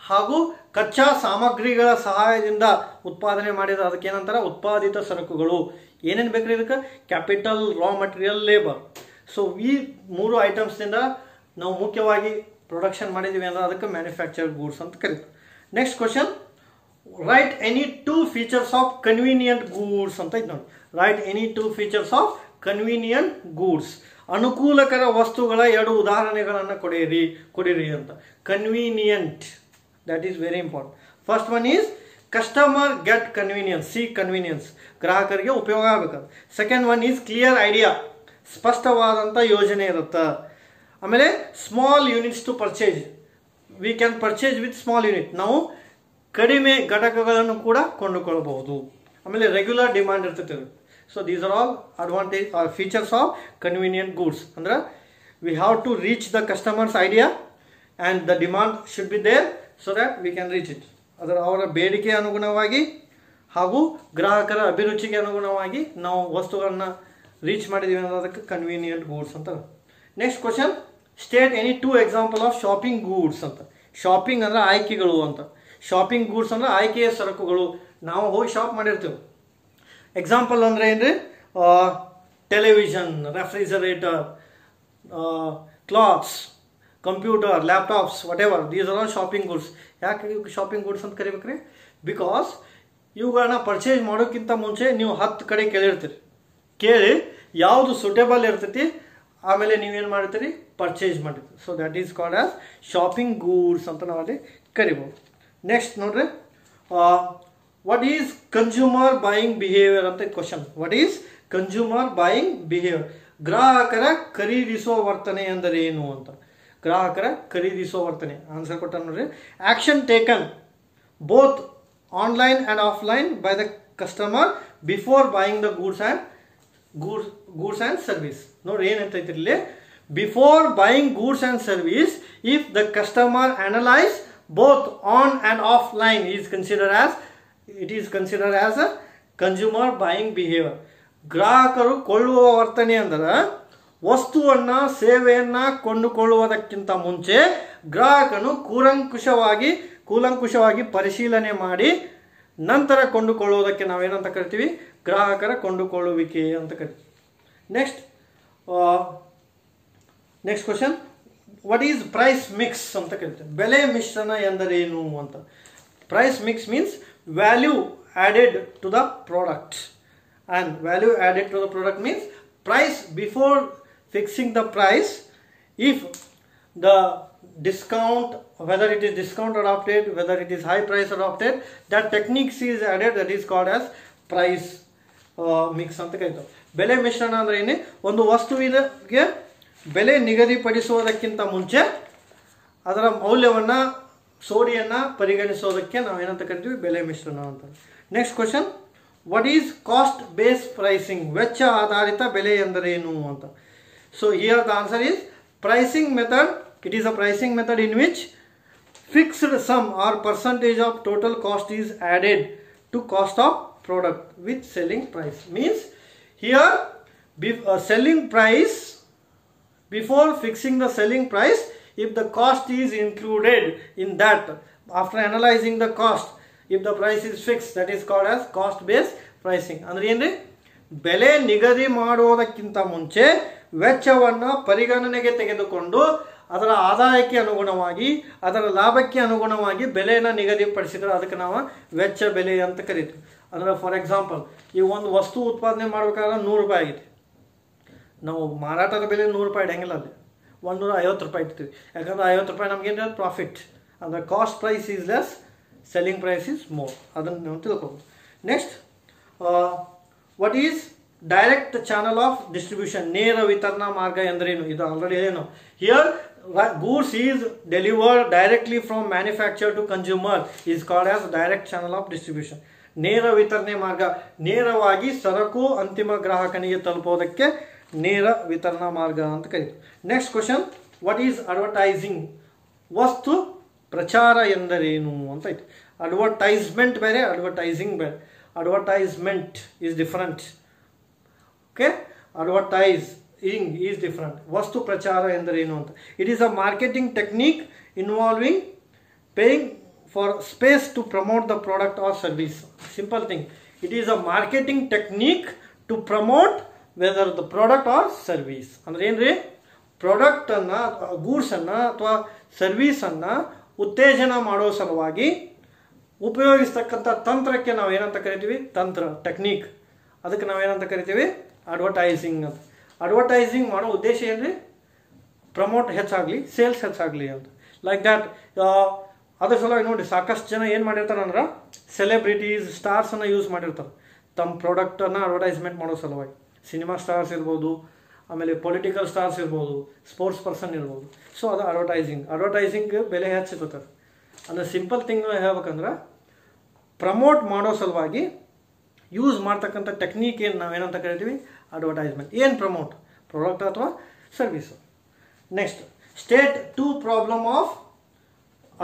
ಹಾಗೂ ಕಚ್ಚಾ ಸಾಮಗ್ರಿಗಳ ಸಹಾಯದಿಂದ ಉತ್ಪಾದನೆ ಮಾಡಿದ ಅದಕ್ಕೆ ಏನಂತಾರೆ? ಉತ್ಪಾದಿತ ಸರಕುಗಳು. ಏನೇನು ಬೇಕ್ರಿ ಇದಕ್ಕೆ? ಕ್ಯಾಪಿಟಲ್, ರಾ ಮಟೀರಿಯಲ್, ಲೇಬರ್. ಸೊ ಈ 3 ಐಟಮ್ಸ್ನಿಂದ ನಾವು ಮುಖ್ಯವಾಗಿ ಪ್ರೊಡಕ್ಷನ್ ಮಾಡಿದ್ದೀವಿ ಅಂದ್ರೆ ಅದಕ್ಕೆ ಮ್ಯಾನುಫ್ಯಾಕ್ಚರ್ಡ್ ಗೂಡ್ಸ್ ಅಂತ ಕರೀತಾರೆ. Next question, right any 2 features of convenient goods ಅಂತ ಇದ್ದು ನೋಡಿ. Right any 2 features of convenient goods. ಅನುಕೂಲಕರ ವಸ್ತುಗಳ 2 ಉದಾಹರಣೆಗಳನ್ನು ಕೊಡಿರಿ ಅಂತ. Convenient, that is very important. First one is customer get convenience, see convenience, ಗ್ರಾಹಕರಿಗೆ ಉಪಯೋಗ ಆಗಬೇಕು. Second one is clear idea, ಸ್ಪಷ್ಟವಾದಂಥ ಯೋಜನೆ ಇರುತ್ತೆ. ಆಮೇಲೆ small units to purchase, we can purchase with small unit, ನಾವು ಕಡಿಮೆ ಘಟಕಗಳನ್ನು ಕೂಡ ಕೊಂಡುಕೊಳ್ಳಬಹುದು. ಆಮೇಲೆ ರೆಗ್ಯುಲರ್ ಡಿಮಾಂಡ್ ಇರ್ತೈತೆ. So these are all advantage or features of convenient goods. ಅಂದ್ರೆ we have to reach the customers idea and the demand should be there so that we can reach it. ಅವರ ಬೇಡಿಕೆ ಅನುಗುಣವಾಗಿ ಹಾಗೂ ಗ್ರಾಹಕರ ಅಭಿರುಚಿಗೆ ಅನುಗುಣವಾಗಿ ನಾವು ವಸ್ತುಗಳನ್ನು ರೀಚ್ ಮಾಡಿದ್ದೀವಿ ಅನ್ನೋದಕ್ಕೆ ಕನ್ವೀನಿಯಂಟ್ ಗೂಡ್ಸ್ ಅಂತ. Next question, state any 2 example of shopping goods ಅಂತ. ಶಾಪಿಂಗ್ ಅಂದ್ರೆ ಆಯ್ಕೆಗಳು ಅಂತ. ಶಾಪಿಂಗ್ ಗೂಡ್ಸ್ ಅಂದ್ರೆ ಆಯ್ಕೆಯ ಸರಕುಗಳು. ನಾವು ಹೋಗಿ ಶಾಪ್ ಮಾಡಿರ್ತೀವಿ. ಎಕ್ಸಾಂಪಲ್ ಅಂದ್ರೆ ಏನ್ರಿ? Television, refrigerator, clothes, computer, laptops, what ever, these are all shopping goods. ಯಾಕೆ ಶಾಪಿಂಗ್ ಗೂಡ್ಸ್ ಅಂತ ಕರಿಬೇಕ್ರಿ? ಬಿಕಾಸ್ ಇವುಗಳನ್ನ ಪರ್ಚೇಸ್ ಮಾಡೋಕ್ಕಿಂತ ಮುಂಚೆ ನೀವು 10 ಕಡೆ ಕೇಳಿರ್ತೀರಿ. ಕೇಳಿ ಯಾವುದು ಸೂಟೇಬಲ್ ಇರ್ತೈತಿ, ಆಮೇಲೆ ನೀವೇನು ಮಾಡ್ತೀರಿ? ಪರ್ಚೇಸ್ ಮಾಡಿರ್ತೀರಿ. So that is called as shopping goods ಅಂತ ನಾವಲ್ಲಿ ಕರಿಬೋದು. ನೆಕ್ಸ್ಟ್ ನೋಡ್ರಿ, what is consumer buying behaviour ಅಂತ question. What is consumer buying behaviour? ಗ್ರಾಹಕರ ಖರೀದಿಸುವ ವರ್ತನೆ ಅಂದರೆ ಏನು ಅಂತ. ಗ್ರಾಹಕರ ಖರೀದಿಸುವ ವರ್ತನೆ. ಆನ್ಸರ್ ಕೊಟ್ಟ ನೋಡ್ರಿ, action taken both online and offline by the customer before buying the goods and service. ನೋಡ್ರಿ ಏನಂತೈತಿ ಇಲ್ಲಿ, before buying goods and service if the customer analyse both on and offline is considered as a consumer buying behaviour. ಗ್ರಾಹಕರು ಕೊಳ್ಳುವ ವರ್ತನೆ ಅಂದ್ರೆ ವಸ್ತುವನ್ನ, ಸೇವೆಯನ್ನ ಕೊಂಡುಕೊಳ್ಳುವುದಕ್ಕಿಂತ ಮುಂಚೆ ಗ್ರಾಹಕನು ಕೂಲಂಕುಷವಾಗಿ ಪರಿಶೀಲನೆ ಮಾಡಿ ನಂತರ ಕೊಂಡುಕೊಳ್ಳುವುದಕ್ಕೆ ನಾವೇನಂತ ಕರಿತೀವಿ? ಗ್ರಾಹಕರ ಕೊಂಡುಕೊಳ್ಳುವಿಕೆ ಅಂತ ಕರಿತೀವಿ. Next question, what is price mix ಅಂತ ಕರಿತೀವಿ. ಬೆಲೆ ಮಿಶ್ರಣ ಎಂದರೇನು ಅಂತ. Price mix means value added to the product, and value added to the product means price before fixing the price. If the discount, whether it is discount adopted, whether it is high price adopted, that techniques is added, that is called as price mix ಅಂತ ಕರೀತಾರೆ. ಬೆಲೆ ಮಿಶ್ರಣ ಅಂದ್ರೆ ಏನು? ಒಂದು ವಸ್ತುವಿಗೆ ಬೆಲೆ ನಿಗದಿಪಡಿಸುವುದಕ್ಕಿಂತ ಮುಂಚೆ ಅದರ ಮೌಲ್ಯವನ್ನ, ಸೋಡಿಯನ್ನ ಪರಿಗಣಿಸೋದಕ್ಕೆ ನಾವೇನಂತ ಕರಿತೀವಿ? ಬೆಲೆ ಮಿಶ್ರಣ ಅಂತ. Next question, what is cost base pricing? ವೆಚ್ಚ ಆಧಾರಿತ ಬೆಲೆ ಎಂದರೇನು ಅಂತ. So here the answer is pricing method. It is a pricing method in which fixed sum or percentage of total cost is added to cost of product with selling price. Means here selling price, before fixing the selling price, if the cost is included in that, after analyzing the cost, if the price is fixed, that is called as cost based pricing. ಅಂದ್ರೆ ಏನ್ರಿ, ಬೆಲೆ ನಿಗದಿ ಮಾಡೋದಕ್ಕಿಂತ ಮುಂಚೆ ವೆಚ್ಚವನ್ನು ಪರಿಗಣನೆಗೆ ತೆಗೆದುಕೊಂಡು ಅದರ ಆದಾಯಕ್ಕೆ ಅನುಗುಣವಾಗಿ ಅದರ ಲಾಭಕ್ಕೆ ಅನುಗುಣವಾಗಿ ಬೆಲೆಯನ್ನು ನಿಗದಿಪಡಿಸಿದ್ರೆ ಅದಕ್ಕೆ ನಾವು ವೆಚ್ಚ ಬೆಲೆ ಅಂತ ಕರಿತೀವಿ. ಅಂದ್ರೆ ಫಾರ್ ಎಕ್ಸಾಂಪಲ್, ಈ ಒಂದು ವಸ್ತು ಉತ್ಪಾದನೆ ಮಾಡಬೇಕಾದ್ರೆ 100 ರೂಪಾಯಿ ಆಗಿದೆ, ನಾವು ಮಾರಾಟದ ಬೆಲೆ 100 ರೂಪಾಯಿ ಇಡಂಗಿಲ್ಲ, ಅಲ್ಲಿ 150 ರೂಪಾಯಿ ಇಡ್ತೀವಿ. ಯಾಕಂದ್ರೆ 50 ರೂಪಾಯಿ ನಮಗೇನು ಪ್ರಾಫಿಟ್, ಅಂದರೆ cost price is less, selling price is more. ಅದನ್ನು ನಾವು ತಿಳ್ಕೊಬೋದು. Next, what is direct channel of distribution, ನೇರ ವಿತರಣಾ ಮಾರ್ಗ ಎಂದರೇನು? ಇದು ಆಲ್ರೆಡಿ ಏನು. Here goods is delivered directly from manufacturer to consumer is called as direct channel of distribution. ನೇರ ವಿತರಣೆ ಮಾರ್ಗ, ನೇರವಾಗಿ ಸರಕು ಅಂತಿಮ ಗ್ರಾಹಕನಿಗೆ ತಲುಪೋದಕ್ಕೆ ನೇರ ವಿತರಣಾ ಮಾರ್ಗ ಅಂತ ಕರೀತೀವಿ. Next question, what is advertising, ವಸ್ತು ಪ್ರಚಾರ ಎಂದರೇನು ಅಂತ ಐತಿ. ಅಡ್ವರ್ಟೈಸ್ಮೆಂಟ್ ಬೇರೆ, ಅಡ್ವರ್ಟೈಸಿಂಗ್ ಬೇರೆ. Advertisement is different. Okay, advertising is different. ವಸ್ತು ಪ್ರಚಾರ ಎಂದರೇನು ಅಂತ. It is a marketing technique involving paying for space to promote the product or service. Simple thing, it is a marketing technique to promote whether the product or service. ಅಂದ್ರೆ ಏನ್ರಿ, ಪ್ರಾಡಕ್ಟ್ ಅನ್ನ, ಗೂಡ್ಸ್ ಅನ್ನ ಅಥವಾ ಸರ್ವಿಸ್ ಅನ್ನ ಉತ್ತೇಜನ ಮಾಡೋ ಸಲುವಾಗಿ ಉಪಯೋಗಿಸ್ತಕ್ಕಂಥ ತಂತ್ರಕ್ಕೆ ನಾವು ಏನಂತ ಕರಿತೀವಿ, ತಂತ್ರ, ಟೆಕ್ನಿಕ್. ಅದಕ್ಕೆ ನಾವು ಏನಂತ ಕರಿತೀವಿ, ಅಡ್ವರ್ಟೈಸಿಂಗ್ ಅಂತ. ಅಡ್ವರ್ಟೈಸಿಂಗ್ ಮಾಡೋ ಉದ್ದೇಶ ಏನ್ರಿ, ಪ್ರಮೋಟ್ ಹೆಚ್ಚಾಗಲಿ, ಸೇಲ್ಸ್ ಹೆಚ್ಚಾಗಲಿ ಅಂತ. Like that. ಅದ್ರ ಸಲುವಾಗಿ ನೋಡಿ, ಸಾಕಷ್ಟು ಜನ ಏನು ಮಾಡಿರ್ತಾರೆ ಅಂದ್ರೆ ಸೆಲೆಬ್ರಿಟೀಸ್, ಸ್ಟಾರ್ಸನ್ನು ಯೂಸ್ ಮಾಡಿರ್ತಾರೆ ತಮ್ಮ ಪ್ರಾಡಕ್ಟನ್ನು ಅಡ್ವರ್ಟೈಸ್ಮೆಂಟ್ ಮಾಡೋ ಸಲುವಾಗಿ. ಸಿನಿಮಾ ಸ್ಟಾರ್ಸ್ ಇರ್ಬೋದು, ಆಮೇಲೆ ಪೊಲಿಟಿಕಲ್ ಸ್ಟಾರ್ಸ್ ಇರ್ಬೋದು, ಸ್ಪೋರ್ಟ್ಸ್ ಪರ್ಸನ್ ಇರ್ಬೋದು. ಸೊ ಅದು ಅಡ್ವರ್ಟೈಸಿಂಗ್ ಬೆಲೆ ಹೆಚ್ಚಿರ್ತದೆ. ಅಂದರೆ ಸಿಂಪಲ್ ಥಿಂಗ್ ಹೇಳ್ಬೇಕಂದ್ರೆ, ಪ್ರಮೋಟ್ ಮಾಡೋ ಸಲುವಾಗಿ ಯೂಸ್ ಮಾಡ್ತಕ್ಕಂಥ ಟೆಕ್ನಿಕ್ ಏನು ನಾವೇನಂತ ಕರಿತೀವಿ, ಅಡ್ವರ್ಟೈಸ್ಮೆಂಟ್. ಏನು ಪ್ರಮೋಟ್, ಪ್ರಾಡಕ್ಟ್ ಅಥವಾ service. Next, state 2 problem of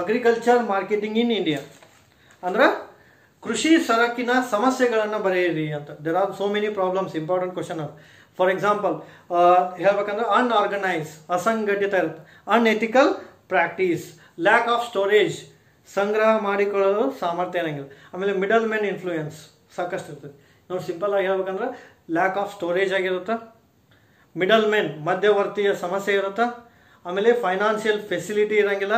agriculture marketing in India. ಅಂದ್ರೆ ಕೃಷಿ ಸರಕಿನ ಸಮಸ್ಯೆಗಳನ್ನು ಬರೆಯಿರಿ ಅಂತ. There are so many problems, important question. For example ಹೇಳ್ಬೇಕಂದ್ರೆ, ಅನ್ಆರ್ಗನೈಸ್, ಅಸಂಘಟಿತ ಇರುತ್ತೆ. Unethical practice, lack of storage, ಸಂಗ್ರಹ ಮಾಡಿಕೊಳ್ಳಲು ಸಾಮರ್ಥ್ಯ ಇರಂಗಿಲ್ಲ. ಆಮೇಲೆ ಮಿಡಲ್ ಮೆನ್ ಇನ್ಫ್ಲೂಯೆನ್ಸ್ ಸಾಕಷ್ಟು ಇರ್ತದೆ ನೋಡಿ. ಸಿಂಪಲ್ ಆಗಿ ಹೇಳ್ಬೇಕಂದ್ರೆ, ಲ್ಯಾಕ್ ಆಫ್ ಸ್ಟೋರೇಜ್ ಆಗಿರುತ್ತೆ, ಮಿಡಲ್ ಮೆನ್ ಮಧ್ಯವರ್ತಿಯ ಸಮಸ್ಯೆ ಇರುತ್ತೆ, ಆಮೇಲೆ ಫೈನಾನ್ಷಿಯಲ್ ಫೆಸಿಲಿಟಿ ಇರಂಗಿಲ್ಲ,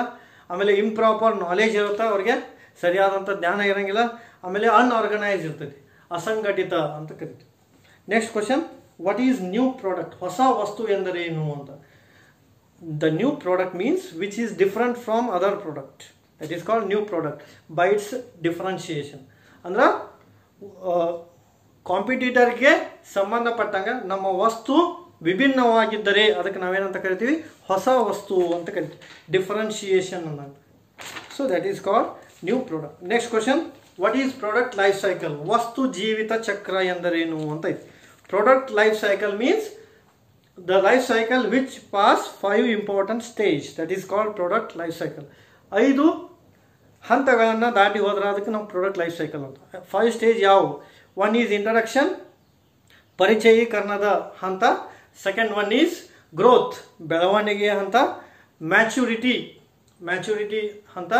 ಆಮೇಲೆ ಇಂಪ್ರಾಪರ್ ನಾಲೆಜ್ ಇರುತ್ತೆ, ಅವ್ರಿಗೆ ಸರಿಯಾದಂಥ ಜ್ಞಾನ ಇರೋಂಗಿಲ್ಲ, ಆಮೇಲೆ ಅನ್ಆರ್ಗನೈಸ್ ಇರ್ತೈತಿ, ಅಸಂಘಟಿತ ಅಂತ ಕರಿತೀವಿ. Next question, what is new product, ಹೊಸ ವಸ್ತು ಎಂದರೇನು ಅಂತ. The new product means which is different from other product, that is called new product by it's differentiation. ಅಂದ್ರೆ ಕಾಂಪಿಟೇಟರ್ಗೆ ಸಂಬಂಧಪಟ್ಟಂಗೆ ನಮ್ಮ ವಸ್ತು ವಿಭಿನ್ನವಾಗಿದ್ದರೆ ಅದಕ್ಕೆ ನಾವೇನಂತ ಕರಿತೀವಿ, ಹೊಸ ವಸ್ತು ಅಂತ ಕರಿತೀವಿ, ಡಿಫರೆನ್ಷಿಯೇಷನ್ ಅನ್ನೋದು. So that is called new product. Next question, what is product life cycle, ವಸ್ತು ಜೀವಿತ ಚಕ್ರ ಎಂದರೇನು ಅಂತ ಐತಿ. Product life cycle means the life cycle which pass 5 important stage, that is called product life cycle. 5 ಹಂತಗಳನ್ನು ದಾಟಿ ಹೋದ್ರೆ ಅದಕ್ಕೆ ನಾವು ಪ್ರಾಡಕ್ಟ್ ಲೈಫ್ ಸೈಕಲ್ ಅಂತ. 5 ಸ್ಟೇಜ್ ಯಾವುವು? 1 ಈಸ್ ಇಂಟ್ರಡಕ್ಷನ್, ಪರಿಚಯೀಕರಣದ ಹಂತ. ಸೆಕೆಂಡ್ 1 ಈಸ್ ಗ್ರೋತ್, ಬೆಳವಣಿಗೆಯ ಹಂತ. ಮ್ಯಾಚುರಿಟಿ ಹಂತ.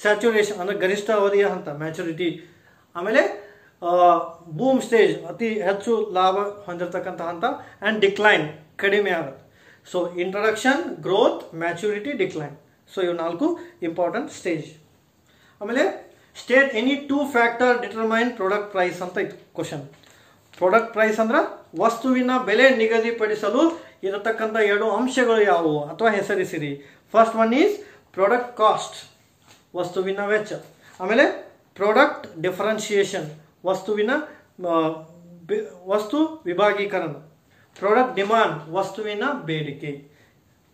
ಸ್ಯಾಚುರೇಷನ್ ಅಂದರೆ ಗರಿಷ್ಠ ಅವಧಿಯ ಹಂತ, ಮ್ಯಾಚುರಿಟಿ. ಆಮೇಲೆ ಬೂಮ್ ಸ್ಟೇಜ್, ಅತಿ ಹೆಚ್ಚು ಲಾಭ ಹೊಂದಿರತಕ್ಕಂಥ ಹಂತ. ಆ್ಯಂಡ್ ಡಿಕ್ಲೈನ್, ಕಡಿಮೆ ಆಗುತ್ತೆ. So introduction, growth, maturity, decline. So ಇವು 4 ಇಂಪಾರ್ಟೆಂಟ್ ಸ್ಟೇಜ್. ಆಮೇಲೆ state any 2 factor determine product price ಅಂತ ಇತ್ತು ಕ್ವಶನ್. ಪ್ರಾಡಕ್ಟ್ ಪ್ರೈಸ್ ಅಂದ್ರೆ ವಸ್ತುವಿನ ಬೆಲೆ ನಿಗದಿಪಡಿಸಲು ಇರತಕ್ಕಂಥ 2 ಅಂಶಗಳು ಯಾವುವು ಅಥವಾ ಹೆಸರಿಸಿರಿ. ಫಸ್ಟ್ 1 ಈಸ್ ಪ್ರಾಡಕ್ಟ್ ಕಾಸ್ಟ್, ವಸ್ತುವಿನ ವೆಚ್ಚ. ಆಮೇಲೆ ಪ್ರಾಡಕ್ಟ್ ಡಿಫರೆನ್ಷಿಯೇಷನ್, ವಸ್ತು ವಿಭಾಗೀಕರಣ. ಪ್ರಾಡಕ್ಟ್ ಡಿಮಾಂಡ್, ವಸ್ತುವಿನ ಬೇಡಿಕೆ.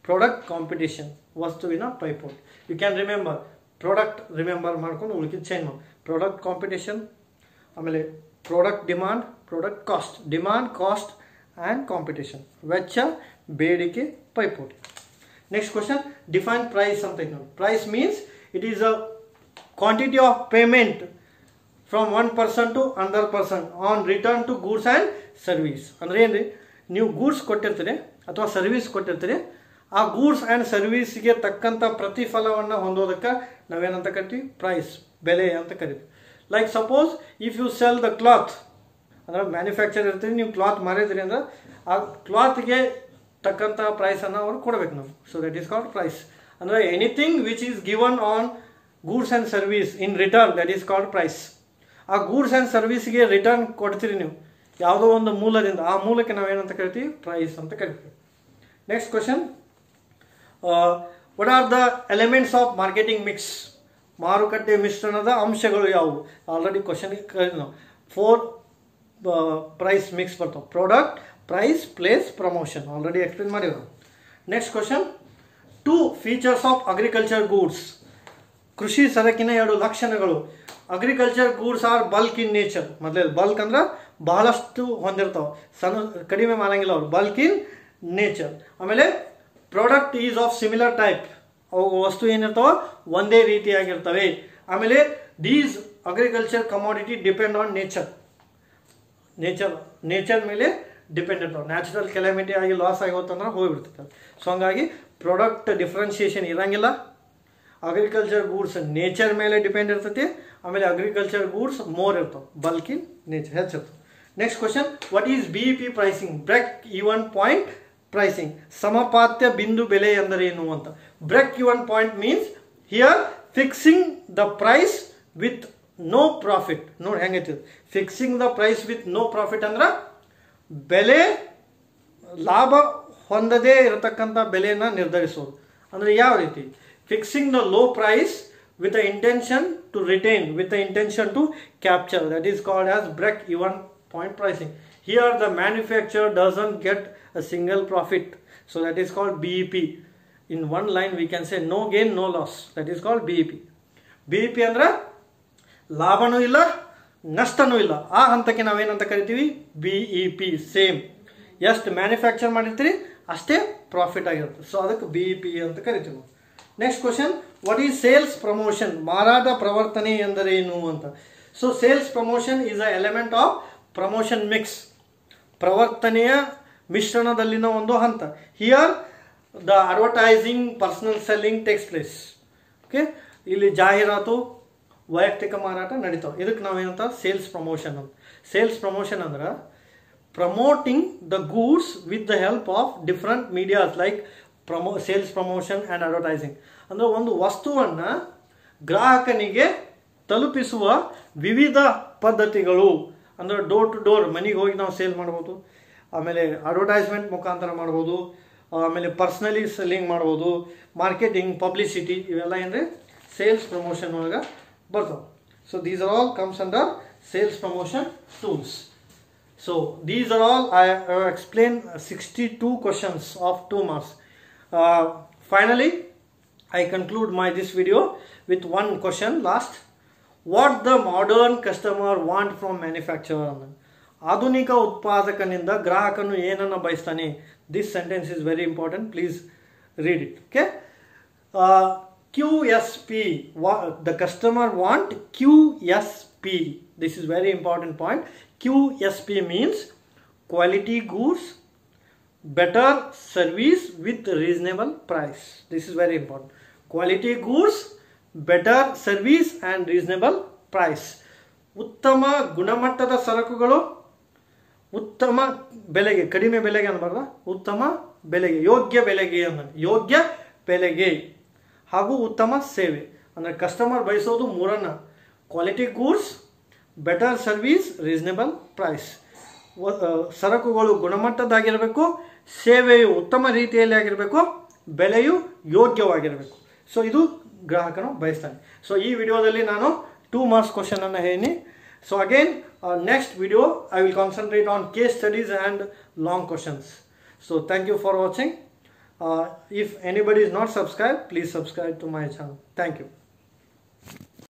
ಪ್ರಾಡಕ್ಟ್ ಕಾಂಪಿಟೇಷನ್, ವಸ್ತುವಿನ ಪೈಪೋಟಿ. You can remember, product remember ಮಾಡ್ಕೊಂಡು ಉಳಿಕೆ ಚೇಂಜ್ ಮಾಡಿ. ಪ್ರಾಡಕ್ಟ್ ಕಾಂಪಿಟೇಷನ್, ಆಮೇಲೆ product demand, product cost. Demand, cost and competition, ವೆಚ್ಚ, ಬೇಡಿಕೆ, ಪೈಪೋಟಿ. ನೆಕ್ಸ್ಟ್ ಕ್ವಶನ್, ಡಿಫೈನ್ ಪ್ರೈಸ್ ಅಂತ ಐತೆ ನೋಡಿ. Price means it is a quantity of payment from one person to another person on return to goods and service. ಅಂದರೆ ಏನು ರೀ, ನೀವು ಗೂಡ್ಸ್ ಕೊಟ್ಟಿರ್ತೀರಿ ಅಥವಾ ಸರ್ವೀಸ್ ಕೊಟ್ಟಿರ್ತೀರಿ, ಆ ಗೂಡ್ಸ್ ಆ್ಯಂಡ್ ಸರ್ವೀಸ್ಗೆ ತಕ್ಕಂಥ ಪ್ರತಿಫಲವನ್ನು ಹೊಂದೋದಕ್ಕೆ ನಾವೇನಂತ ಕರಿತೀವಿ, ಪ್ರೈಸ್, ಬೆಲೆ ಅಂತ ಕರಿತೀವಿ. Like suppose if you sell the cloth, ಅಂದರೆ ಮ್ಯಾನುಫ್ಯಾಕ್ಚರ್ ಇರ್ತೀರಿ, ನೀವು ಕ್ಲಾತ್ ಮಾರಿದ್ರಿ ಅಂದ್ರೆ ಆ ಕ್ಲಾತ್ಗೆ ತಕ್ಕಂಥ ಪ್ರೈಸನ್ನು ಅವ್ರು ಕೊಡಬೇಕು ನಾವು. So that is called price. ಅಂದರೆ anything which is given on goods and service in return, that is called price. ಆ ಗೂಡ್ಸ್ ಆ್ಯಂಡ್ ಸರ್ವೀಸ್ಗೆ ರಿಟರ್ನ್ ಕೊಡ್ತೀರಿ ನೀವು ಯಾವುದೋ ಒಂದು ಮೂಲದಿಂದ, ಆ ಮೂಲಕ್ಕೆ ನಾವೇನಂತ ಕರಿತೀವಿ, ಪ್ರೈಸ್ ಅಂತ ಕರಿತೀವಿ. Next question, what are the elements of marketing mix? ಮಾರುಕಟ್ಟೆ ಮಿಶ್ರಣದ ಅಂಶಗಳು ಯಾವುವು? ಆಲ್ರೆಡಿ ಕ್ವಶನ್ ಕೇಳಿದ್ವಿ ನಾವು. 4 ಪ್ರೈಸ್ ಮಿಕ್ಸ್ ಬರ್ತಾವೆ: product, price, place, promotion. Already explain ಮಾಡಿದ್ರು. Next question, 2 features of agriculture goods. ಕೃಷಿ ಸರಕಿನ 2 ಲಕ್ಷಣಗಳು. Agriculture goods are bulk in nature. ಮೊದಲೇ ಬಲ್ಕ್ ಅಂದ್ರೆ ಬಹಳಷ್ಟು ಹೊಂದಿರ್ತಾವೆ, ಸಣ್ಣ ಕಡಿಮೆ ಮಾಡಂಗಿಲ್ಲ ಅವರು, ಬಲ್ಕ್ ಇನ್ ನೇಚರ್. ಆಮೇಲೆ product is of similar type. ಅವು ವಸ್ತು ಏನಿರ್ತಾವೆ ಒಂದೇ ರೀತಿಯಾಗಿರ್ತವೆ. ಆಮೇಲೆ these agriculture commodity depend on nature ಮೇಲೆ ಡಿಪೆಂಡ್ ಇರ್ತಾವೆ. ನ್ಯಾಚುರಲ್ ಕೆಲಾಮಿಟಿ ಆಗಿ ಲಾಸ್ ಆಗಿ ಹೋತಂದ್ರೆ ಹೋಗಿಬಿಡ್ತೈತೆ. ಸೊ ಹಂಗಾಗಿ ಪ್ರಾಡಕ್ಟ್ ಡಿಫ್ರೆನ್ಸಿಯೇಷನ್ ಇರಂಗಿಲ್ಲ. ಅಗ್ರಿಕಲ್ಚರ್ ಗೂಡ್ಸ್ ನೇಚರ್ ಮೇಲೆ ಡಿಪೆಂಡ್ ಇರ್ತೈತಿ. ಆಮೇಲೆ ಅಗ್ರಿಕಲ್ಚರ್ ಗೂಡ್ಸ್ ಮೋರ್ ಇರ್ತಾವೆ, ಬಲ್ಕ್ ಇನ್ ನೇಚರ್ ಹೆಚ್ಚಿರ್ತವೆ. Next question, what is BEP pricing? Break even point pricing. ಸಮಪಾತ್ಯ ಬಿಂದು ಬೆಲೆ ಎಂದರೇನು ಅಂತ. Break even point means here fixing the price with no profit. ನೋಡಿ ಹೆಂಗೈತಿ, fixing the price with no profit ಅಂದ್ರೆ ಬೆಲೆ ಲಾಭ ಹೊಂದದೇ ಇರತಕ್ಕಂಥ ಬೆಲೆನ ನಿರ್ಧರಿಸೋದು. ಅಂದರೆ ಯಾವ ರೀತಿ? Fixing the low price with the intention to retain, with the intention to capture, that is called as break even point pricing. Here the manufacturer doesn't get a single profit, so that is called BEP. In one line we can say no gain no loss, that is called BEP. BEP ಅಂದ್ರೆ ಲಾಭನೂ ಇಲ್ಲ ನಷ್ಟನೂ ಇಲ್ಲ, ಆ ಹಂತಕ್ಕೆ ನಾವೇನಂತ ಕರಿತೀವಿ, BEP. ಸೇಮ್ ಎಷ್ಟು ಮ್ಯಾನುಫ್ಯಾಕ್ಚರ್ ಮಾಡಿರ್ತೀರಿ ಅಷ್ಟೇ ಪ್ರಾಫಿಟ್ ಆಗಿರುತ್ತೆ, ಸೊ ಅದಕ್ಕೆ BEP ಅಂತ ಕರಿತೀವಿ. Next question, what is sales promotion? ಮಾರಾಟ ಪ್ರವರ್ತನೆ ಎಂದರೇನು ಅಂತ. So sales promotion is a element of promotion mix. ಪ್ರವರ್ತನೆಯ ಮಿಶ್ರಣದಲ್ಲಿನ ಒಂದು ಹಂತ. Here the advertising, personal selling takes place. Okay, ಇಲ್ಲಿ ಜಾಹೀರಾತು, ವೈಯಕ್ತಿಕ ಮಾರಾಟ ನಡೀತಾವೆ. ಇದಕ್ಕೆ ನಾವೇನಂತ ಸೇಲ್ಸ್ ಪ್ರಮೋಷನ್ ಅಂತ. ಸೇಲ್ಸ್ ಪ್ರಮೋಷನ್ ಅಂದ್ರೆ promoting the goods with the help of different medias like sales promotion and advertising. ಅಂದರೆ ಒಂದು ವಸ್ತುವನ್ನು ಗ್ರಾಹಕನಿಗೆ ತಲುಪಿಸುವ ವಿವಿಧ ಪದ್ಧತಿಗಳು. ಅಂದರೆ ಡೋರ್ ಟು ಡೋರ್, ಮನೆಗೆ ಹೋಗಿ ನಾವು ಸೇಲ್ ಮಾಡ್ಬೋದು. ಆಮೇಲೆ ಅಡ್ವರ್ಟೈಸ್ಮೆಂಟ್ ಮುಖಾಂತರ ಮಾಡ್ಬೋದು. ಆಮೇಲೆ ಪರ್ಸ್ನಲಿ ಸೆಲ್ಲಿಂಗ್ ಮಾಡ್ಬೋದು. ಮಾರ್ಕೆಟಿಂಗ್, ಪಬ್ಲಿಸಿಟಿ, ಇವೆಲ್ಲ ಏನ್ರಿ ಸೇಲ್ಸ್ ಪ್ರಮೋಷನ್ ಒಳಗೆ ಬರ್ತಾವೆ. So these are all comes under sales promotion tools. So these are all I have explained 62 questions of 2 marks. Finally, I conclude this video with one question last. What the modern customer want from manufacturer? ಆಧುನಿಕ ಉತ್ಪಾದಕನಿಂದ ಗ್ರಾಹಕನು ಏನನ್ನು ಬಯಸ್ತಾನೆ? This sentence is very important. Please read it. Okay. QSP. The customer want QSP. This is very important point. QSP means quality goods, better service with reasonable price. This is very important. Quality goods, better service and reasonable price. ಉತ್ತಮ ಗುಣಮಟ್ಟದ ಸರಕುಗಳು ಉತ್ತಮ ಬೆಲೆಗೆ, ಕಡಿಮೆ ಬೆಲೆಗೆ ಅನ್ನಬಾರ್ದು, ಉತ್ತಮ ಬೆಲೆಗೆ, ಯೋಗ್ಯ ಬೆಲೆಗೆ ಯೋಗ್ಯ ಬೆಲೆಗೆ ಹಾಗೂ ಉತ್ತಮ ಸೇವೆ. ಅಂದರೆ ಕಸ್ಟಮರ್ ಬಯಸೋದು ಮೂರನ್ನ: quality goods, better service, reasonable price. ಸರಕುಗಳು ಗುಣಮಟ್ಟದಾಗಿರಬೇಕು, ಸೇವೆಯು ಉತ್ತಮ ರೀತಿಯಲ್ಲಿ ಆಗಿರಬೇಕು, ಬೆಲೆಯು ಯೋಗ್ಯವಾಗಿರಬೇಕು. ಸೊ ಇದು ಗ್ರಾಹಕನು ಬಯಸ್ತಾನೆ. ಸೊ ಈ ವಿಡಿಯೋದಲ್ಲಿ ನಾನು 2 marks ಕ್ವಶನ್ ಅನ್ನು ಹೇಳಿ. So again next video I will concentrate on case studies and long questions. So thank you for watching. If anybody is not subscribed, please subscribe to my channel. Thank you.